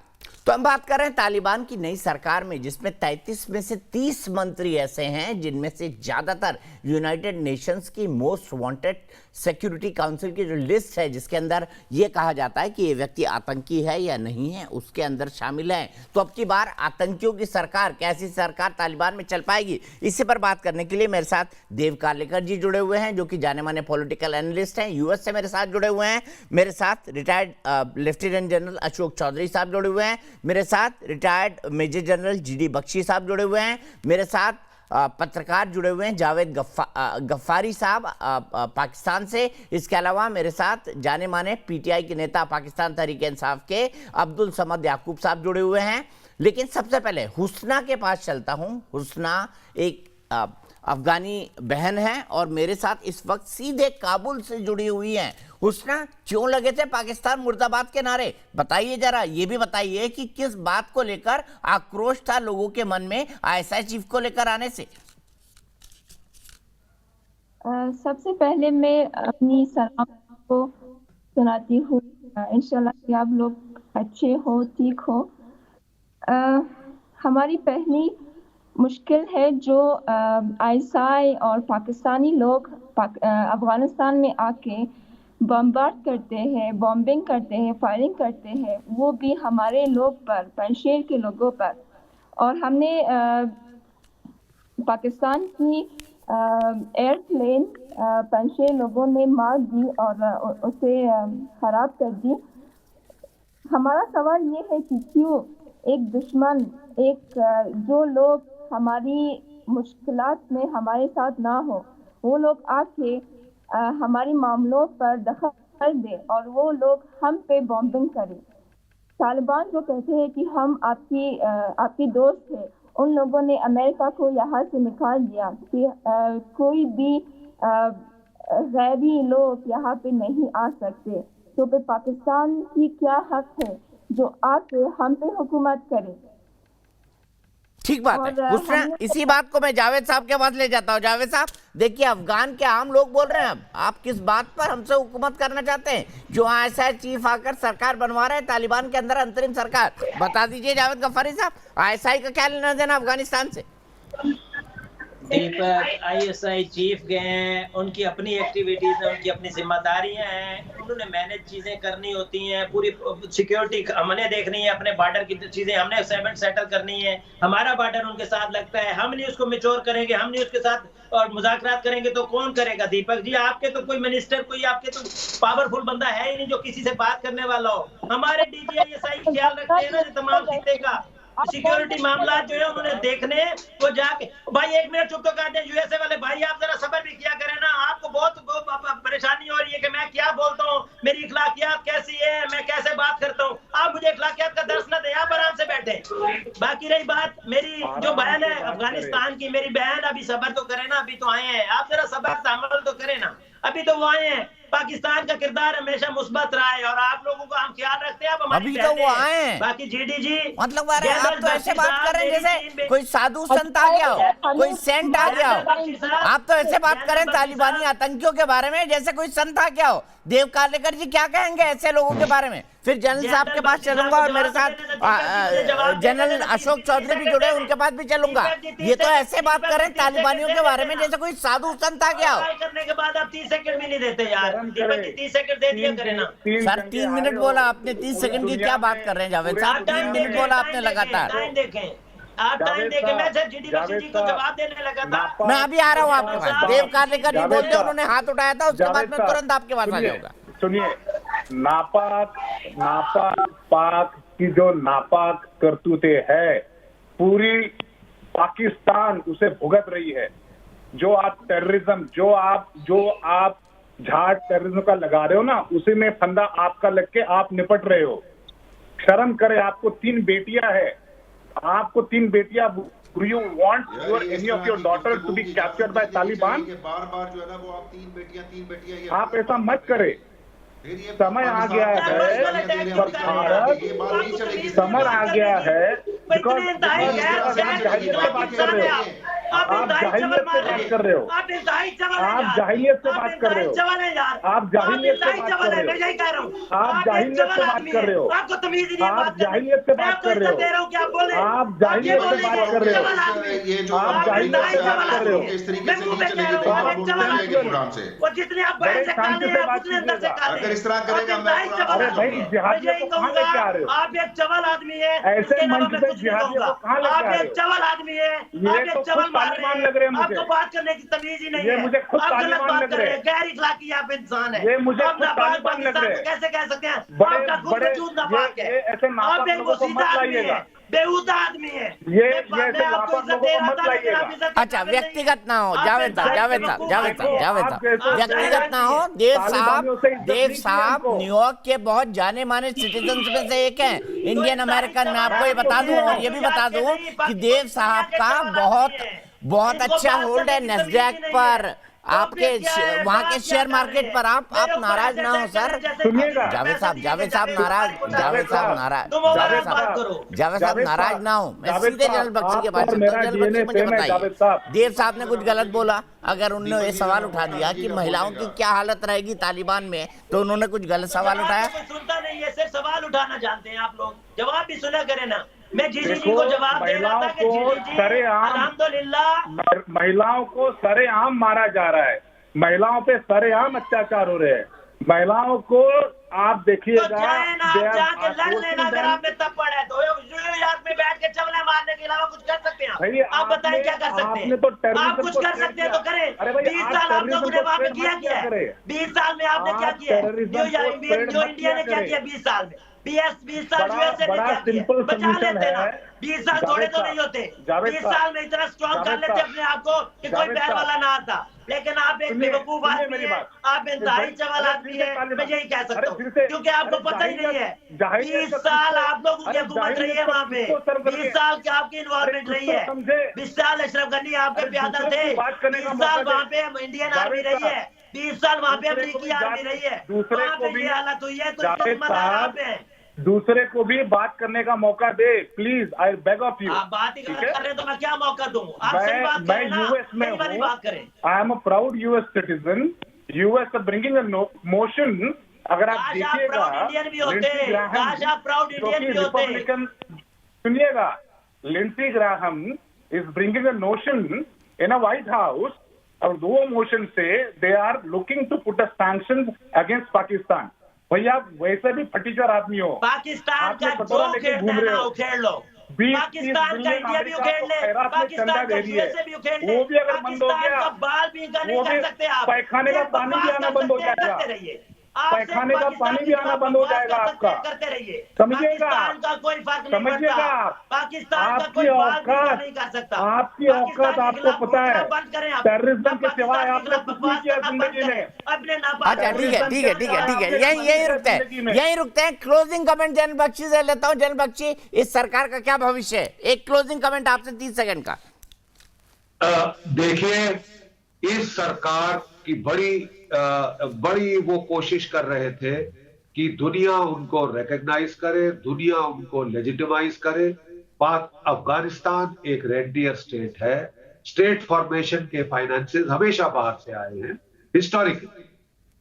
तो हम बात कर रहे हैं तालिबान की नई सरकार में, जिसमें 33 में से 30 मंत्री ऐसे हैं जिनमें से ज्यादातर यूनाइटेड नेशंस की मोस्ट वांटेड सिक्योरिटी काउंसिल की जो लिस्ट है, जिसके अंदर यह कहा जाता है कि ये व्यक्ति आतंकी है या नहीं है, उसके अंदर शामिल है। तो अब की बार आतंकियों की सरकार, कैसी सरकार तालिबान में चल पाएगी, इसी पर बात करने के लिए मेरे साथ देव कार्लेकर जी जुड़े हुए हैं, जो कि जाने माने पॉलिटिकल एनालिस्ट हैं, यूएस से मेरे साथ जुड़े हुए हैं। मेरे साथ retired lieutenant general Ashok Chaudhary साहब जुड़े हुए हैं। मेरे साथ retired major general GD Bakshi साहब जुड़े हुए हैं। मेरे साथ पत्रकार जुड़े हुए हैं, जावेद गफ्फारी साहब पाकिस्तान से। इसके अलावा मेरे साथ जाने माने पीटीआई के नेता, पाकिस्तान तहरीक इंसाफ के अब्दुल समद याकूब साहब जुड़े हुए हैं। लेकिन सबसे पहले हुस्ना के पास चलता हूं। हुस्ना एक अफगानी बहन है और मेरे साथ इस वक्त सीधे काबुल से जुड़ी हुई हैं। हुस्ना, क्यों लगे थे पाकिस्तान मुर्दाबाद के नारे? बताइए जरा, ये भी बताइए कि किस बात को लेकर आक्रोश था लोगों के मन में आईएसआई चीफ को लेकर आने से? सबसे पहले मैं अपनी सलाम को सुनाती हूँ। इंशाल्लाह कि आप लोग अच्छे हो, ठीक हो। हमारी पहली मुश्किल है जो आईएसआई और पाकिस्तानी लोग अफगानिस्तान में आके बम्बार्ड करते हैं, बॉम्बिंग करते हैं, फायरिंग करते हैं, वो भी हमारे लोग पर, पंजशेर के लोगों पर। और हमने पाकिस्तान की एयरप्लेन पंजशेर लोगों ने मार दी और उसे खराब कर दी। हमारा सवाल ये है कि क्यों एक दुश्मन, जो लोग हमारी मुश्किलात में हमारे साथ ना हो, वो लोग आके हमारी मामलों पर दखल दे और वो लोग हम पे बॉम्बिंग करें। तालिबान जो कहते हैं कि हम आपकी दोस्त है, उन लोगों ने अमेरिका को यहाँ से निकाल दिया कि कोई भी गैरी लोग यहाँ पे नहीं आ सकते। तो फिर पाकिस्तान की क्या हक है जो आके हम पे हुकूमत करे? ठीक बात है हुस्ना, इसी बात को मैं जावेद साहब के पास ले जाता हूँ। जावेद साहब, देखिए अफगान के आम लोग बोल रहे हैं, अब आप किस बात पर हमसे हुकूमत करना चाहते हैं? जो आईएसआई चीफ आकर सरकार बनवा रहे हैं तालिबान के अंदर, अंतरिम सरकार, बता दीजिए जावेद गफ्फारी साहब, आईएसआई का क्या लेना देना अफगानिस्तान से? दीपक आईएसआई चीफ गए हैं, उनकी अपनी एक्टिविटीज है, उनकी अपनी जिम्मेदारियां हैं, उन्होंने मैनेज चीजें करनी होती हैं, पूरी सिक्योरिटी हमने देखनी है, अपने बॉर्डर की चीजें हमने सेटल करनी है, हमारा बॉर्डर उनके साथ लगता है, हम नहीं उसको मैच्योर करेंगे, हम नहीं उसके साथ और मुज़ाकरात करेंगे तो कौन करेगा? दीपक जी, आपके तो कोई मिनिस्टर, कोई आपके तो पावरफुल बंदा है ही नहीं जो किसी से बात करने वाला हो। हमारे डीजीआईएसआई ख्याल रखते हैं ना तमाम खिते का, सिक्योरिटी मामला जो है उन्होंने देखने वो जाके। भाई 1 मिनट चुप तो काटे यूएसए वाले भाई, आप जरा सब्र भी किया करें ना, आपको बहुत परेशानी हो रही है कि मैं क्या बोलता हूँ, मेरी इखलाकियात कैसी है, मैं कैसे बात करता हूँ। आप मुझे इखलाकियात का दर्श न दें, आप आराम से बैठे। बाकी रही बात मेरी जो बहन है अफगानिस्तान की, मेरी बहन, अभी सब्र तो करें ना, अभी तो आए हैं, आप जरा सब्र तामल तो करें ना, अभी तो वो आए हैं। पाकिस्तान का किरदार हमेशा मुस्बत रहा है और आप लोगों का हम ख्याल रखते हैं। अभी तो वो आए हैं। बाकी जीडीजी मतलब आप तो ऐसे बात कर रहे हैं जैसे कोई साधु संत आ गया हो, कोई सेंट आ गया हो। आप तो ऐसे बात कर रहे हैं तालिबानी आतंकियों के बारे में जैसे कोई संत आ गया हो। देव कार्लेकर जी क्या कहेंगे ऐसे लोगों के बारे में? फिर जनरल साहब के पास चलूंगा और मेरे साथ जनरल अशोक चौधरी भी जुड़े, उनके पास भी चलूंगा। ये तो ऐसे बात कर रहे हैं तालिबानियों के बारे में जैसे कोई साधु संत आ गया हो। करने के बाद आप 30 सेकंड भी नहीं देते यार। 30 सेकंड दे दिया करें ना सर। 3 मिनट बोला आपने, 30 सेकंड की क्या बात कर रहे हैं जावेद साहब? 3 मिनट बोला आपने लगातार। आप टाइम देखें, मैं सर जीडीपी जी को जवाब देने लगा था। मैं अभी आ रहा हूँ आपके पास। देव कार्लेकर जी बोलते हैं, उन्होंने हाथ उठाया था, उसके बाद मैं तुरंत आपके पास आ जाऊंगा। सुनिए, नापाक पाक की जो नापाक करतूतें है, पूरी पाकिस्तान उसे भुगत रही है। जो आप टेररिज्म, जो आप झाड़ टेररिज्म का लगा रहे हो ना, उसी में फंदा आपका लग के आप निपट रहे हो। शर्म करे, आपको 3 बेटियां है, आपको 3 बेटियां। Do you want any of your daughters to be captured by Taliban? बार-बार जो है ना वो आप 3 बेटियां आप ऐसा मत करें। समय आ गया है, समय आ गया है। आप जाहिलियत से बात कर रहे हो, आप जाहिलियत से बात कर रहे हो, आप जाहिलियत से बात कर रहे हो, आप जाहिलियत से बात कर रहे हो, आप जाहिलियत से बात कर रहे हो, आप जाहिलियत से बात कर रहे हो, आप जाहिलियत से बात कर रहे हो, आप जाहिलियत से बात कर रहे हो। इस तरीके से नहीं चलेगी तो आप प्रोग्राम से बड़े शांति से बात कीजिएगा। अगर इस तरह करेगा अरे भाई, जिहादियों को कहाँ लेके आ रहे हो? आप एक चवल आदमी है, ऐसे मंच पे जिहादियों को कहाँ लेके आ रहे हो? आप एक चवल आदमी है, ये तो खुद तालिबान लग रहे हैं मुझे। आपको बात करने की तमीज ही नहीं ये है। मुझे खुद आप गलत तालिबान बात लग कर रहे रहे हैं। हैं, गैर इखलाकी आप इंसान है। ये मुझे आप खुद नापाक तालिबान लग रहे हैं। कैसे कह सकते हैं? बड़े आपका खुद बड़े वजूद नापाक है। ऐसे नापाक आप एक लोगों को वसीदा मत आदमी लाइएगा। है, बेहूदा आदमी है। ये ऐसे नापाक लोगों को मत लाइएगा। अच्छा, व्यक्तिगत ना हो जावेद साहब, व्यक्तिगत ना हो। देव साहब न्यूयॉर्क के बहुत जाने माने सिटीजन्स में से एक हैं, इंडियन अमेरिकन। मैं आपको ये बता दूं और ये भी बता दूं कि देव साहब का बहुत अच्छा होल्ड है नैस्डैक पर, आपके वहाँ के शेयर मार्केट पर। आप नाराज ना हो सर। जावेद साहब नाराज ना हो। मैं सीधे जनरल बख्शी के पास चलता हूं। जनरल बख्शी मुझे बताइए, देव साहब ने कुछ गलत बोला, अगर उन्होंने ये सवाल उठा दिया कि महिलाओं की क्या हालत रहेगी तालिबान में, तो उन्होंने कुछ गलत सवाल उठाया। सुनता नहीं है, सिर्फ सवाल उठाना जानते हैं आप लोग, जवाब भी सुना करें ना। मैं जीजीजी को जवाब दे रहा था कि जीजीजी अल्हम्दुलिल्लाह महिलाओं को सरेआम मारा जा रहा है, महिलाओं पे सरेआम अत्याचार हो रहे हैं। महिलाओं को आप देखिएगा, अगर आपने तब पढ़ा है तो न्यूयॉर्क में बैठ के चवले मारने के अलावा कुछ कर सकते हैं? आप बताएं क्या कर सकते हैं? आप कुछ कर सकते हैं तो करें। 20 साल आप लोगों ने वहाँ पे किया है। 20 साल में आपने क्या किया? जो इंडिया ने क्या किया 20 साल में? 20 साल यूएसए ने क्या किया? बचा लेते ना। 20 साल थोड़े तो नहीं होते। 20 साल में इतना स्ट्रॉन्ग कर लेते अपने आप को कि कोई पैर वाला ना आता। लेकिन आप एक बेवकूफ आदमी है, आप इंतहाई चवल आदमी है। मैं यही कह सकता हूँ क्योंकि आपको पता ही नहीं है। 20 साल आप लोगों की हुकूमत रही है वहाँ पे, 20 साल की आपकी इन्वॉल्वमेंट रही है। 20 साल अशरफ गनी आपके प्यादा थे, 20 साल वहाँ पे इंडियन आर्मी रही है, 20 साल वहाँ पे अमेरिकी आर्मी रही है। वहाँ पे ये हालत हुई है तो जिम्मेदार आप हैं। दूसरे को भी बात करने का मौका दे, please, I beg of you. आप बात ही कर रहे हैं तो मैं क्या मौका दूं? आप सही बात मैं करें ना, यूएस में सही बात करें। I am a proud US citizen. US bringing a motion. अगर आप देखिएगा, सुनिएगा, Lindsey Graham is bringing a notion in a White House, और वो मोशन से they are looking to put a sanctions against Pakistan. भैया वैसे भी फटीचर आदमी हो, पाकिस्तान का जो खेलना है उखेड़ लो, पाकिस्तान का इंडिया भी उखेड़ ले, पाकिस्तान का यूएसए भी उखेड़ ले, वो भी अगर बंद हो गया, का बाल भी नहीं कर सकते आप, पैखाने का पानी भी आना बंद हो जाएगा, पैखाने का पानी भी आना बंद हो जाएगा आपका, करते रहिए, समझिएगा, पाकिस्तान का कोई फर्क नहीं पड़ता, पाकिस्तान का आपकी कोई बाल भी औकात, नहीं कर सकता, आपकी औकात आपको पता है, टेररिज्म के सिवाय आपने कुछ नहीं किया जिंदगी में। अच्छा ठीक है यही रुकते हैं। क्लोजिंग कमेंट जनरल बख्शी से लेता हूं। जनरल बख्शी, इस सरकार का क्या भविष्य है? एक क्लोजिंग कमेंट आपसे 30 सेकंड का। देखिए, इस सरकार की बड़ी वो कोशिश कर रहे थे कि दुनिया उनको रिकॉग्नाइज करे, दुनिया उनको लेजिटिमाइज करे। अफगानिस्तान एक रेंटियर स्टेट है, स्टेट फॉर्मेशन के फाइनेंसेस हमेशा बाहर से आए हैं, हिस्टोरिकली,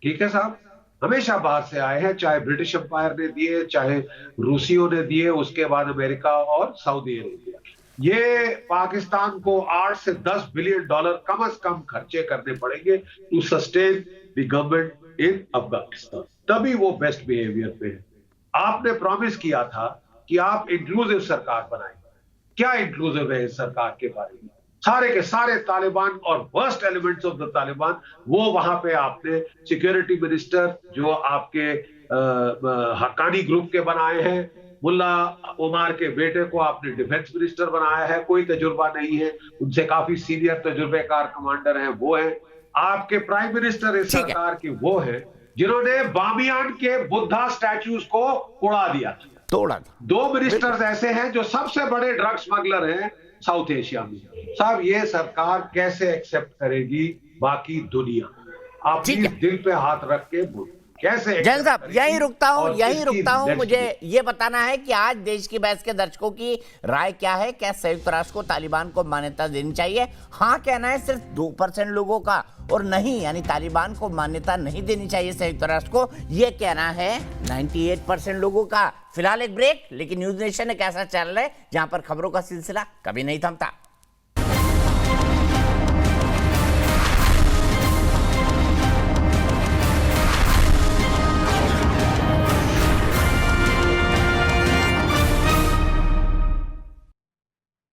ठीक है साहब, हमेशा बाहर से आए हैं, चाहे ब्रिटिश एम्पायर ने दिए, चाहे रूसियों ने दिए, उसके बाद अमेरिका और सऊदी अरेबिया। ये पाकिस्तान को 8 से 10 बिलियन डॉलर कम से कम खर्चे करने पड़ेंगे to sustain the government in Afghanistan, तभी वो बेस्ट बिहेवियर पे है। आपने प्रॉमिस किया था कि आप इंक्लूसिव सरकार बनाएंगे। क्या इंक्लूसिव है इस सरकार के बारे में? सारे के सारे तालिबान और worst elements of the Taliban वो वहां पे आपने सिक्योरिटी मिनिस्टर जो आपके हक्कानी ग्रुप के बनाए हैं, मुल्ला उमर के बेटे को आपने डिफेंस मिनिस्टर बनाया है, कोई तजुर्बा नहीं है, उनसे काफी सीनियर तजुर्बेकार कमांडर हैं वो हैं। आपके प्राइम मिनिस्टर इस सरकार के वो हैं जिन्होंने बामियान के बुद्धा स्टैच्यूज को उड़ा दिया, तोड़ा। 2 मिनिस्टर्स ऐसे हैं जो सबसे बड़े ड्रग स्मगलर हैं साउथ एशिया में। साहब, ये सरकार कैसे एक्सेप्ट करेगी बाकी दुनिया? आप प्लीज दिल पे हाथ रख के बोलिए, कैसे? जैन साहब, यही रुकता हूं। मुझे ये बताना है कि आज देश की बहस के दर्शकों की राय क्या है? क्या संयुक्त राष्ट्र को तालिबान को मान्यता देनी चाहिए? हाँ कहना है सिर्फ 2% लोगों का, और नहीं यानी तालिबान को मान्यता नहीं देनी चाहिए संयुक्त राष्ट्र को, ये कहना है 98% लोगों का। फिलहाल एक ब्रेक, लेकिन न्यूज नेशन एक ऐसा चैनल है जहां पर खबरों का सिलसिला कभी नहीं थमता।